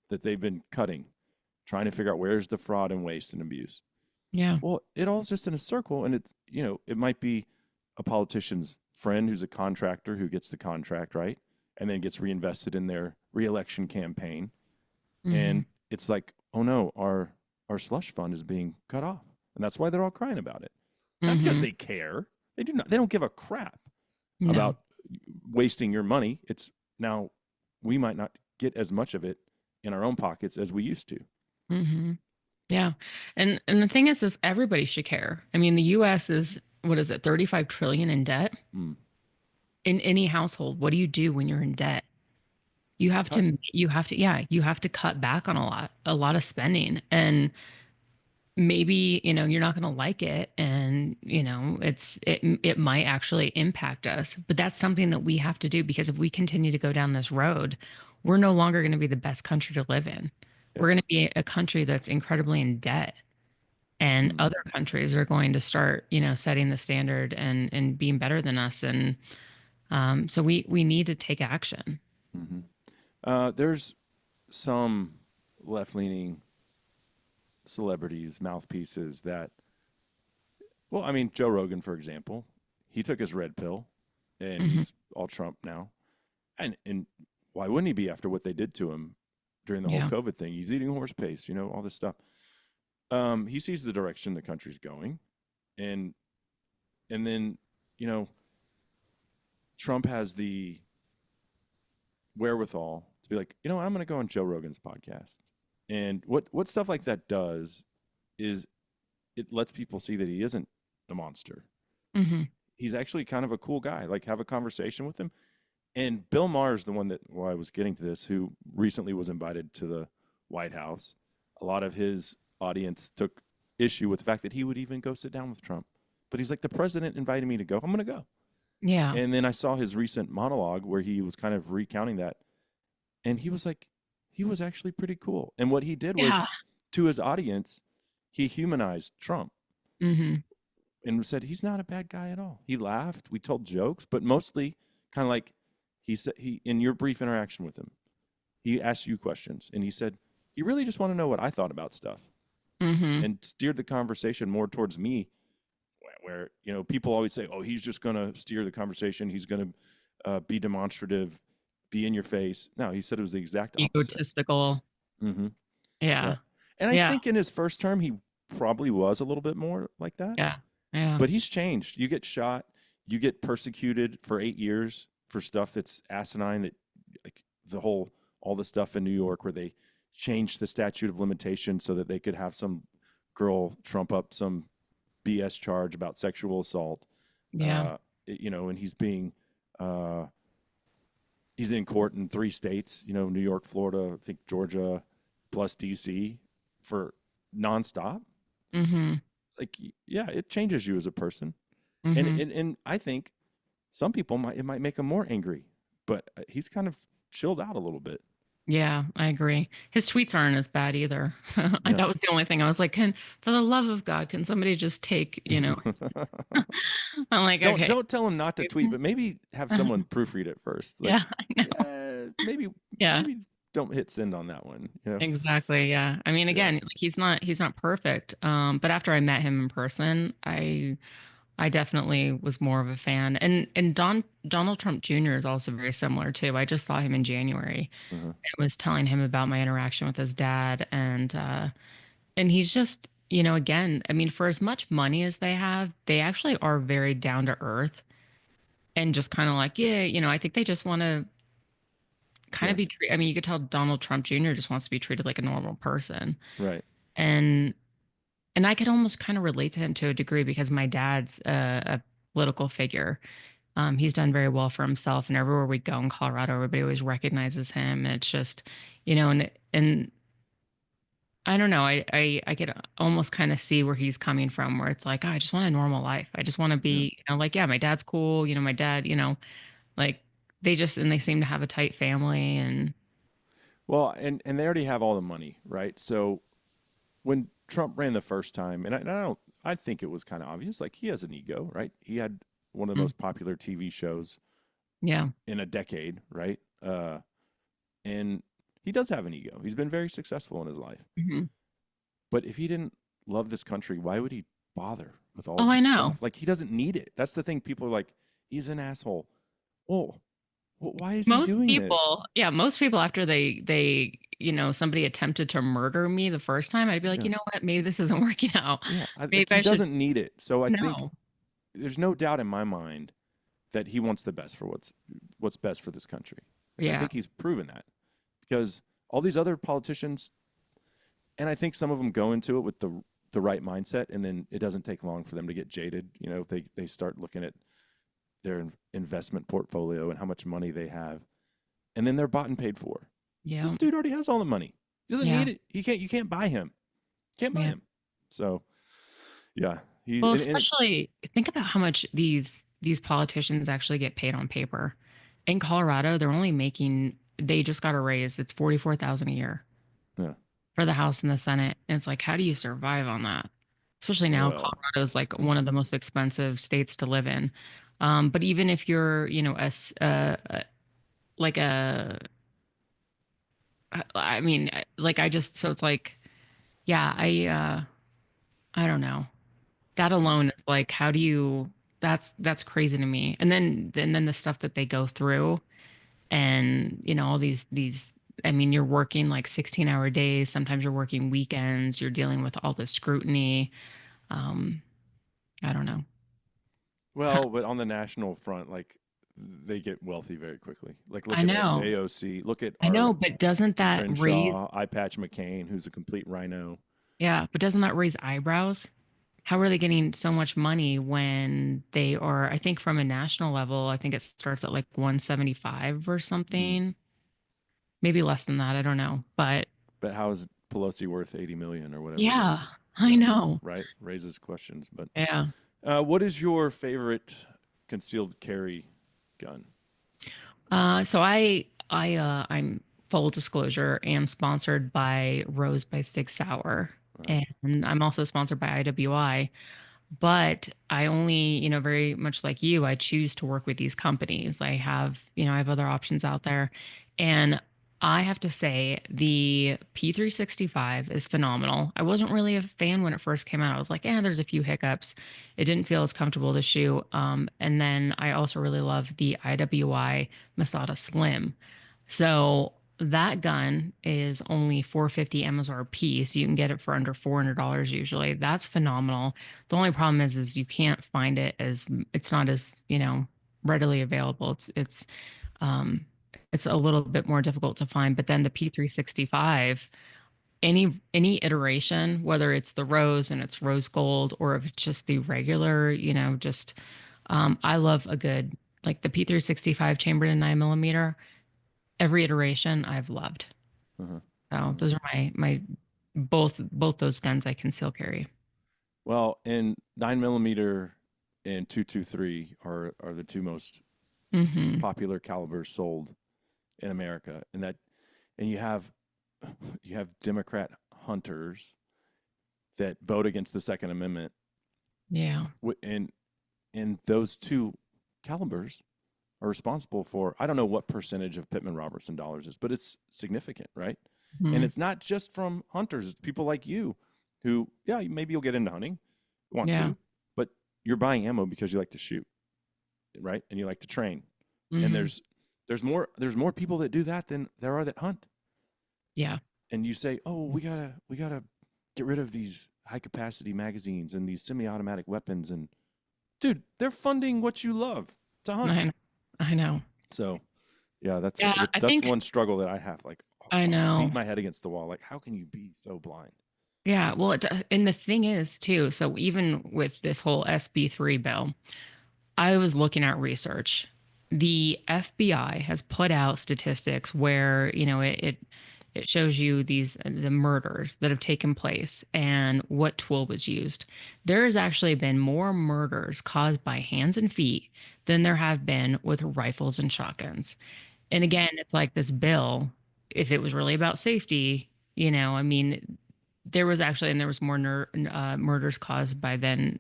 that they've been cutting, trying to figure out where's the fraud and waste and abuse. Yeah. Well, it all's just in a circle, and it's it might be a politician's friend who's a contractor who gets the contract, right, and then gets reinvested in their reelection campaign, Hmm. and it's like, oh no, our slush fund is being cut off, and that's why they're all crying about it. Not because Hmm. they care. They do not. They don't give a crap No. about wasting your money. It's now we might not get as much of it in our own pockets as we used to. Hmm. Yeah. And the thing is everybody should care. I mean, the US is, what is it, 35 trillion in debt? Mm. In any household, what do you do when you're in debt? Cut. Yeah, you have to cut back on a lot of spending. And maybe, you're not going to like it, and it might actually impact us, but that's something that we have to do, because if we continue to go down this road, we're no longer going to be the best country to live in. We're Yeah. going to be a country that's incredibly in debt, and Mm. other countries are going to start, setting the standard and being better than us. And so we need to take action. Hmm. There's some left leaning celebrities, mouthpieces that, well, I mean, Joe Rogan, for example, he took his red pill and Hmm. he's all Trump now. And why wouldn't he be after what they did to him during the whole Yeah. COVID thing? He's eating horse paste, all this stuff. He sees the direction the country's going, and then you know Trump has the wherewithal to be like, I'm going to go on Joe Rogan's podcast, and what stuff like that does is it lets people see that he isn't a monster. Hmm. He's actually kind of a cool guy. Like, have a conversation with him. And Bill Maher is the one that, well, I was getting to this, who recently was invited to the White House. A lot of his audience took issue with the fact that he would even go sit down with Trump. But he's like, the president invited me to go. I'm going to go. Yeah. And then I saw his recent monologue where he was kind of recounting that. And he was like, he was actually pretty cool. And what he did was, Yeah. to his audience, he humanized Trump Hmm. and said, he's not a bad guy at all. He laughed. We told jokes, but mostly kind of like, he said, in your brief interaction with him, he asked you questions and he said, he really just want to know what I thought about stuff, Hmm. and steered the conversation more towards me, where, people always say, oh, he's just going to steer the conversation. He's going to be demonstrative, be in your face. No, he said it was the exact opposite. Egotistical. Hmm. Yeah. Yeah. And I Yeah. think in his first term, he probably was a little bit more like that, Yeah. Yeah. but he's changed. You get shot, you get persecuted for 8 years for stuff that's asinine, that, like, all the stuff in New York where they changed the statute of limitations so that they could have some girl trump up some BS charge about sexual assault. Yeah. And uh, he's in court in 3 states, New York, Florida, I think Georgia, plus DC, for nonstop. Hmm. Like, yeah, it changes you as a person. And, Hmm. and, and I think some people it might make him more angry, but he's kind of chilled out a little bit. Yeah, I agree. His tweets aren't as bad either. Yeah. That was the only thing I was like, can, for the love of God, can somebody just take, I'm like, okay. Don't tell him not to tweet, but maybe have someone proofread it first. Like, Yeah, I know. yeah, maybe Yeah, maybe don't hit send on that one. You know? exactly. Yeah. I mean, Yeah. again, like, he's not perfect. But after I met him in person, I definitely was more of a fan. And Donald Trump Jr. is also very similar too. I just saw him in January. Uh-huh. I was telling him about my interaction with his dad, and he's just, again, I mean, for as much money as they have, they actually are very down to earth and just kind of like, yeah, I think they just want to kind Yeah. of be treated. I mean, you could tell Donald Trump Jr. just wants to be treated like a normal person. Right. And I could almost kind of relate to him to a degree because my dad's a political figure. He's done very well for himself, and everywhere we go in Colorado, everybody always recognizes him. And it's just, and I don't know. I could almost kind of see where he's coming from, where it's like, oh, I just want a normal life. I just want to Yeah. be, like, yeah, my dad's cool. My dad, like and they seem to have a tight family. And Well, and they already have all the money, right? So when Trump ran the first time, and I don't, I think it was kind of obvious. Like he has an ego, right? He had one of the mm, most popular TV shows yeah, in a decade, right? And he does have an ego. He's been very successful in his life. hmm. But if he didn't love this country, why would he bother with all Oh, I this know. stuff? Like he doesn't need it. That's the thing. People are like, he's an asshole. Well, why is he doing this? Most people after somebody attempted to murder me the first time, I'd be like, Yeah, you know what, maybe this isn't working out. yeah. Maybe Like he I should. doesn't need it. So I think No. there's no doubt in my mind that he wants the best for what's best for this country. Like I Yeah. think he's proven that because all these other politicians, and I think some of them go into it with the right mindset, and then it doesn't take long for them to get jaded. You know, they start looking at their investment portfolio and how much money they have, and then they're bought and paid for. Yeah. This dude already has all the money. He doesn't Yeah. need it. You can't buy him. Can't buy Yeah. him. So yeah, Well, and especially think about how much these politicians actually get paid on paper. In Colorado, they just got a raise. It's 44,000 a year yeah. for the House and the Senate. And it's like, how do you survive on that? Especially now, Well, Colorado is like yeah. one of the most expensive states to live in. But even if you're, like a, I mean, like I just, so it's like, yeah, I don't know. That alone is like, how do you, that's crazy to me. And then the stuff that they go through and, all these, I mean, you're working like 16-hour days. Sometimes you're working weekends. You're dealing with all this scrutiny. Um, I don't know. Well, but on the national front, like they get wealthy very quickly. Like look I at know. AOC. Look at I know, our but doesn't that raise, Crenshaw, Eye Patch McCain, who's a complete rhino. yeah, but doesn't that raise eyebrows? How are they getting so much money when they are, I think from a national level, I think it starts at like 175 or Mm. something, maybe less than that. I don't know. But But how is Pelosi worth 80 million or whatever it yeah, is? I Yeah, know. right. Raises questions. But Yeah. what is your favorite concealed carry gun? I'm full disclosure, am sponsored by Rose by Sig Sauer, Right. and I'm also sponsored by IWI. But I only, very much like you, I choose to work with these companies. I have other options out there. And I have to say, the P365 is phenomenal. I wasn't really a fan when it first came out. I was like, there's a few hiccups. It didn't feel as comfortable to shoot. And then I also really love the IWI Masada Slim. So that gun is only 450 MSRP, so you can get it for under $400 usually. That's phenomenal. The only problem is you can't find it as it's not as, readily available. Um it's a little bit more difficult to find. But then the P365, any iteration, whether it's the rose and it's rose gold or if it's just the regular, just I love a good like the P365 chambered in 9 millimeter. Every iteration I've loved. Uh-huh. So Uh-huh. those are my both those guns I can still carry. Well, in 9 millimeter, and 223 are the two most Mm-hmm. popular calibers sold in America, and you have Democrat hunters that vote against the Second Amendment, Yeah. and those two calibers are responsible for, I don't know what percentage of Pittman Robertson dollars is, but it's significant, right? And Mhm. it's not just from hunters, it's people like you who, yeah, maybe you'll get into hunting, want Yeah. to, but you're buying ammo because you like to shoot, right? And you like to train. And Hmm. there's more people that do that than there are that hunt. Yeah. And you say, "Oh, we got to get rid of these high capacity magazines and these semi-automatic weapons." And dude, they're funding what you love to hunt. I know. I know. So, yeah, Yeah, I that's think one struggle that I have. Like, I I'll know. beat my head against the wall. Like, how can you be so blind? Yeah, well, and the thing is too, so even with this whole SB3 bill, I was looking at research. The FBI has put out statistics where, it shows you the murders that have taken place and what tool was used. There has actually been more murders caused by hands and feet than there have been with rifles and shotguns. And again, it's like this bill, if it was really about safety, I mean, there was more murders caused by then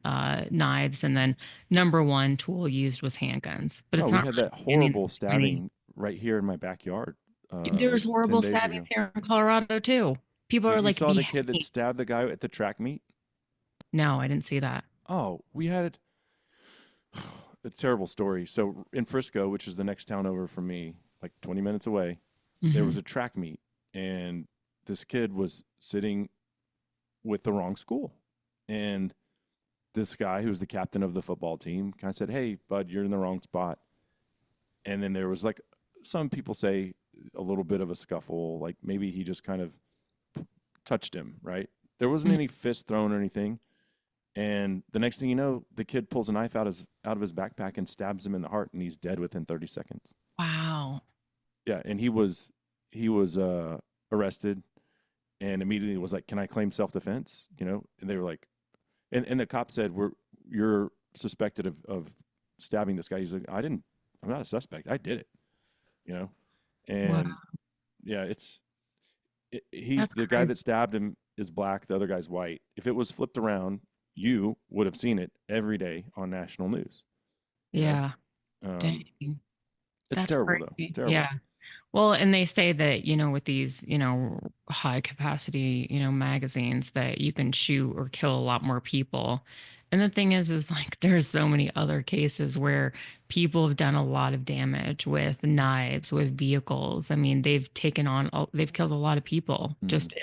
knives, and then number one tool used was handguns. But Oh, it's we not had really that standing horrible for any. stabbing right here in my backyard, like There's 10 horrible days stabbings ago. here in Colorado too. People are You like saw the kid that beheading. stabbed the guy at the track meet? No, I didn't see that. Oh, we had a terrible story. So in Frisco, which is the next town over from me, like 20 minutes away, there was Hmm. a track meet, and this kid was sitting with the wrong school. And this guy who was the captain of the football team kind of said, "Hey, bud, you're in the wrong spot." And then there was, like, some people say, a little bit of a scuffle, like maybe he just kind of touched him, right? There wasn't any fist thrown or anything. And the next thing you know, the kid pulls a knife out of his backpack and stabs him in the heart, and he's dead within 30 seconds. Wow. Yeah, and he was arrested, and immediately was like, "Can I claim self defense?" And they were like, and the cop said, "You're suspected of stabbing this guy." He's like, I'm not a suspect. I did it." You know, Wow. and yeah, he's That's the guy crazy. that stabbed him is black. The other guy's white. If it was flipped around, you would have seen it every day on national news. You know, Yeah. um, Dang. it's That's terrible though. crazy. Terrible. Yeah. Well, and they say that, with these, high capacity, magazines that you can shoot or kill a lot more people. And the thing is like there's so many other cases where people have done a lot of damage with knives, with vehicles. I mean, they've killed a lot of people Hmm. just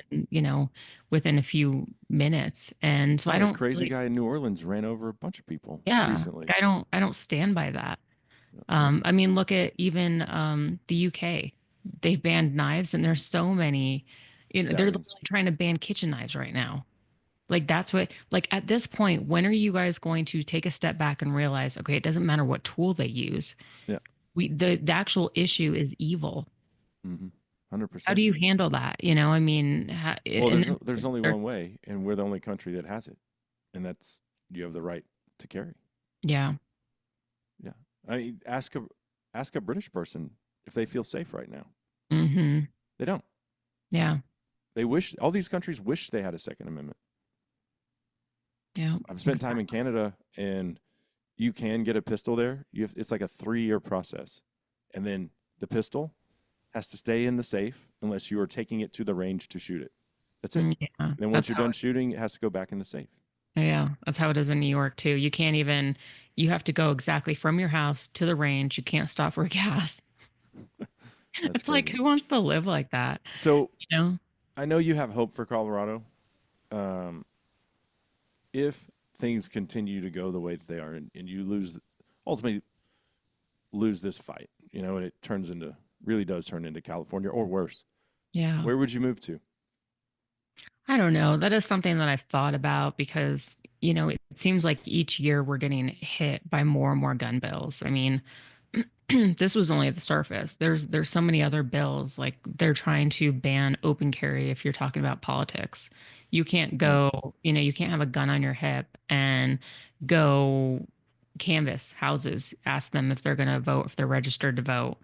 within a few minutes. And so Oh, I that don't crazy really, guy in New Orleans ran over a bunch of people yeah, recently. like I don't stand by that. Yep. I mean, look at even the UK. They banned knives, and there's so many. Yeah, I They're mean, literally trying to ban kitchen knives right now. Like that's what. Like at this point, when are you guys going to take a step back and realize, okay, it doesn't matter what tool they use. yeah, The actual issue is evil. mm-hmm, How 100%. do you handle that? I mean, Well, and then there's only one way, and we're the only country that has it, and that's, you have the right to carry. yeah, Yeah, I mean, ask a British person if they feel safe right now. mm-hmm, They don't. yeah, All these countries wish they had a Second Amendment. yeah, I've spent time in exactly. Canada, and you can get a pistol there. It's like a 3-year process, and then the pistol has to stay in the safe unless you are taking it to the range to shoot it. That's it. Yeah, And then once that's you're how. done shooting, it has to go back in the safe. Yeah, that's how it is in New York too. You have to go exactly from your house to the range. You can't stop for gas. That's It's like, crazy. who wants to live like that? So You know? I know you have hope for Colorado. Um, if things continue to go the way that they are, and you ultimately lose this fight, and it really does turn into California or worse, Yeah. where would you move to? I don't know. That is something that I've thought about because, it seems like each year we're getting hit by more and more gun bills. I mean, this was only the surface. There's so many other bills like they're trying to ban open carry if you're talking about politics. You can't Mm, go, you can't have a gun on your hip and go canvass houses, ask them if they're going to vote, if they're registered to vote.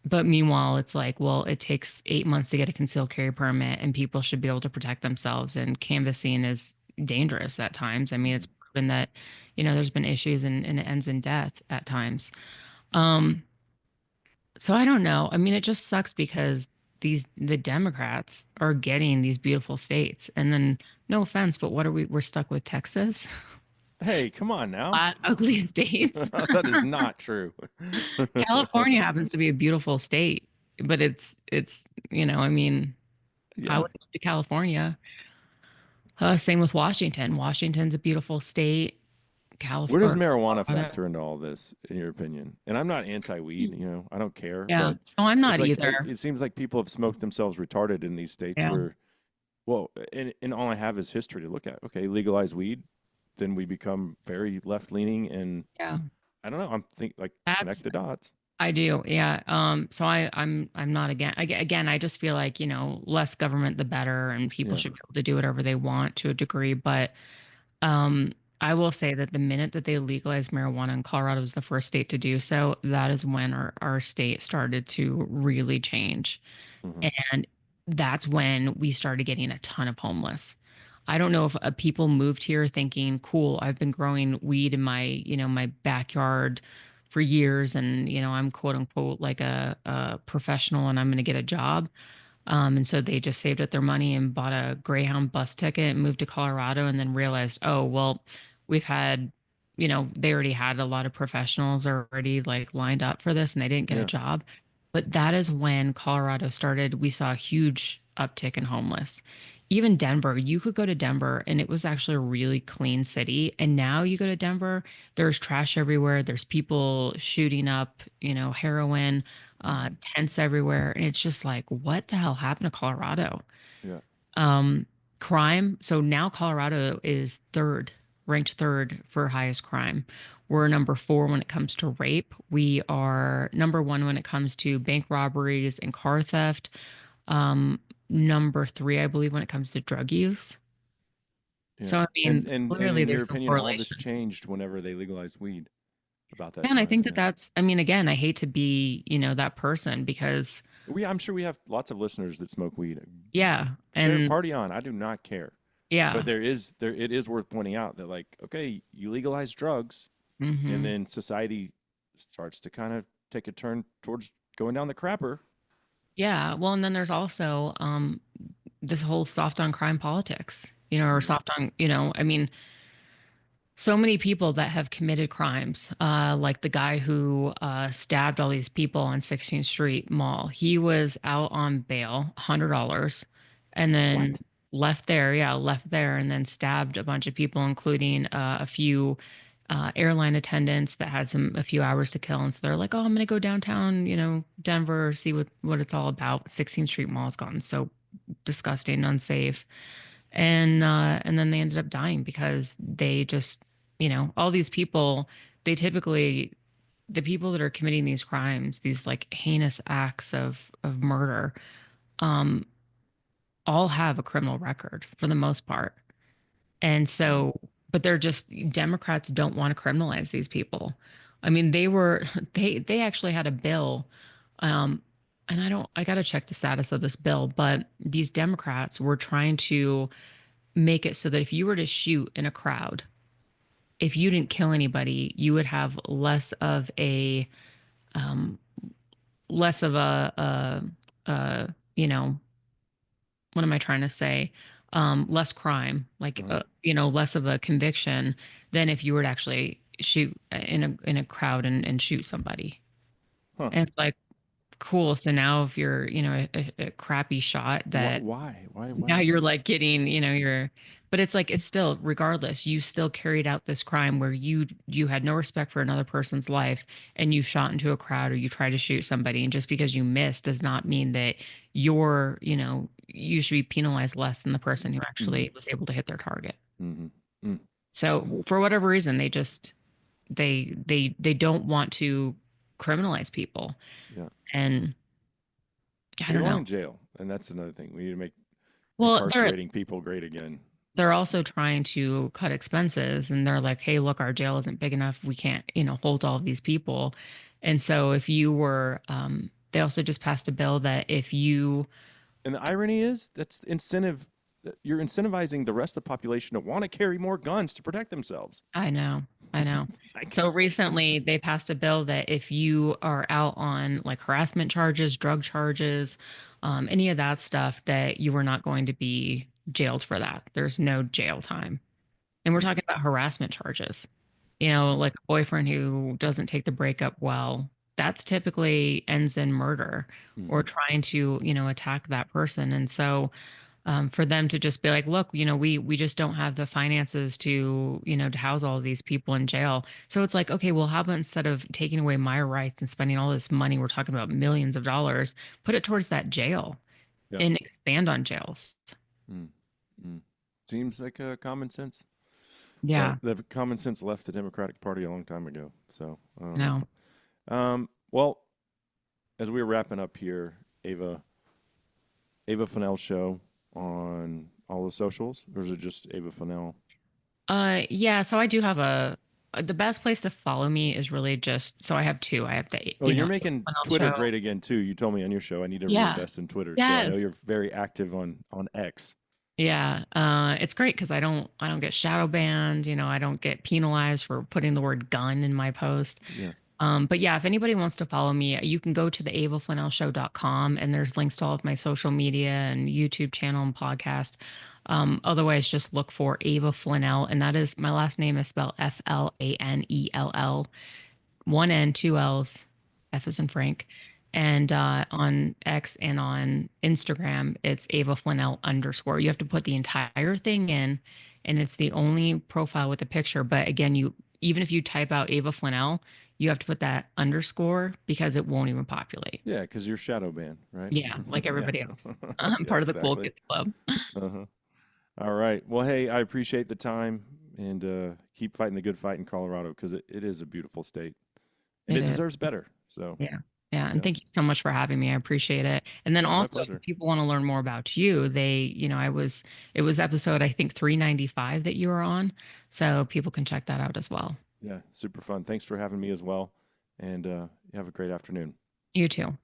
But meanwhile, it's like, well, it takes 8 months to get a concealed carry permit, and people should be able to protect themselves. And canvassing is dangerous at times. I mean, it's proven that, there's been issues and it ends in death at times. Um, so I don't know. I mean, it just sucks because the Democrats are getting these beautiful states, and then no offense, but what are we? We're stuck with Texas, Hey, come on now. flat, ugly states. That is not true. California happens to be a beautiful state, but it's I mean, I Yeah. would move to California. Same with Washington. Washington's a beautiful state. Where does California. marijuana factor into all this, in your opinion? And I'm not anti-weed, I don't care, Yeah. but So I'm it's not like either. it seems like people have smoked themselves retarded in these states Yeah. where, well, and all I have is history to look at. Okay, legalize weed, then we become very left-leaning, and Yeah. I don't know. I'm like connect That's the dots. I do. Yeah. So I'm not again, I just feel like, less government the better, and people Yeah. should be able to do whatever they want to a degree. But Um, I will say that the minute that they legalized marijuana, and Colorado was the first state to do so, that is when our state started to really change. Hmm. And that's when we started getting a ton of homeless. I don't know if people moved here thinking, cool, I've been growing weed in my backyard for years, and, I'm quote unquote like a professional, and I'm going to get a job. And so they just saved up their money and bought a Greyhound bus ticket and moved to Colorado, and then realized, oh, well, we've had, they already had a lot of professionals already like lined up for this, and they didn't get a Yeah. job. But that is when Colorado started. We saw a huge uptick in homeless. Even Denver, you could go to Denver and it was actually a really clean city. And now you go to Denver, there's trash everywhere. There's people shooting up, heroin, tents everywhere. And it's just like, what the hell happened to Colorado? Yeah. Um, Crime. So now Colorado is ranked third for highest crime. We're number four when it comes to rape. We are number one when it comes to bank robberies and car theft. Um, Number three, I believe, when it comes to drug use. Yeah. So, I And mean, and and clearly in your there's some opinion, all this correlation. changed whenever they legalized weed about that And I time. think that Yeah. I mean, again, I hate to be, that person because, I'm sure we have lots of listeners that smoke weed. yeah. Care And party on. I do not care. yeah. But it is worth pointing out that, like, okay, you legalize drugs, and Hmm. then society starts to kind of take a turn towards going down the crapper. Yeah. Well, and then there's also this whole soft on crime politics, or Mm. soft on, I mean, so many people that have committed crimes, like the guy who stabbed all these people on 16th Street Mall. He was out on bail, $100, and then What? left there. Yeah, left there, and then stabbed a bunch of people, including a few airline attendants that had a few hours to kill. And so they're like, "Oh, I'm gonna go downtown, Denver, see what it's all about." 16th Street Mall has gotten so disgusting, unsafe, and then they ended up dying because they just, all these people, they typically, the people that are committing these crimes, these like heinous acts of murder, um all have a criminal record for the most part. And Mm. so, but they're just, Democrats don't want to criminalize these people. I mean, they were they actually had a bill, um and I got to check the status of this bill, but these Democrats were trying to make it so that if you were to shoot in a crowd, if you didn't kill anybody, you would have um, less of a what am I trying to say? Less crime, like Uh-huh. less of a conviction than if you were to actually shoot in a crowd and shoot somebody. Huh. And it's like, cool. So now if you're, a crappy shot that Why? now Why? you're like getting, but it's like, it's still, regardless, you still carried out this crime where you had no respect for another person's life, and you shot into a crowd or you tried to shoot somebody. And just because you missed does not mean that you should be penalized less than the person who Mm-hmm. actually was able to hit their target. Mm-hmm. Mm. So for whatever reason, they don't want to criminalize people. Yeah. And I They're don't going know. in jail, and that's another thing. We need to make Well, incarcerating people great again. they're also trying to cut expenses, and they're like, hey, look, our jail isn't big enough. We can't, hold all of these people. And so if you were, they also just passed a bill that if you, And the irony is that's the incentive. You're incentivizing the rest of the population to want to carry more guns to protect themselves. I know, I know. Like, So recently they passed a bill that if you are out on like harassment charges, drug charges, any of that stuff, that you are not going to be jailed for that. There's no jail time. And we're talking about harassment charges. Like a boyfriend who doesn't take the breakup well, that's typically ends in murder or trying to, attack that person. And so for them to just be like, look, we just don't have the finances to, to house all of these people in jail. So it's like, okay, well, how about instead of taking away my rights and spending all this money, we're talking about millions of dollars, put it towards that jail and expand on jails. Mm. Seems like common sense. Yeah. The common sense left the Democratic Party a long time ago. So, No. Well, as we're wrapping up here, Ava Flanell Show on all the socials, or is it just Ava Flanell? Yeah, so I do have the best place to follow me is really just, so I have two. I have the, Oh, you're making Flanell Twitter Show. great again too. You told me on your show I need to Yeah. reinvest in Twitter. Yes. So I know you're very active on X. Yeah, it's great because I don't get shadow banned. I don't get penalized for putting the word gun in my post. Yeah. But yeah, if anybody wants to follow me, you can go to the avaflanellshow.com, and there's links to all of my social media and YouTube channel and podcast. Otherwise, just look for Ava Flanell, and that is my last name is spelled Flanell, one N, two L's, F is in Frank. And on X and on Instagram, it's Ava Flanell _. You have to put the entire thing in, and it's the only profile with a picture. But again, even if you type out Ava Flanell, you have to put that underscore because it won't even populate. Yeah, because you're shadow banned, right? Yeah, like everybody Yeah. else. I'm part of the cool kids club. Uh-huh. All right. Well, hey, I appreciate the time, and keep fighting the good fight in Colorado, because it is a beautiful state, and it It is. deserves better. So Yeah. Yeah. And Yeah. thank you so much for having me. I appreciate it. And then Yeah, my also, pleasure. if people want to learn more about you, it was episode, I think, 395 that you were on. So people can check that out as well. Yeah, super fun. Thanks for having me as well, and you have a great afternoon. You too.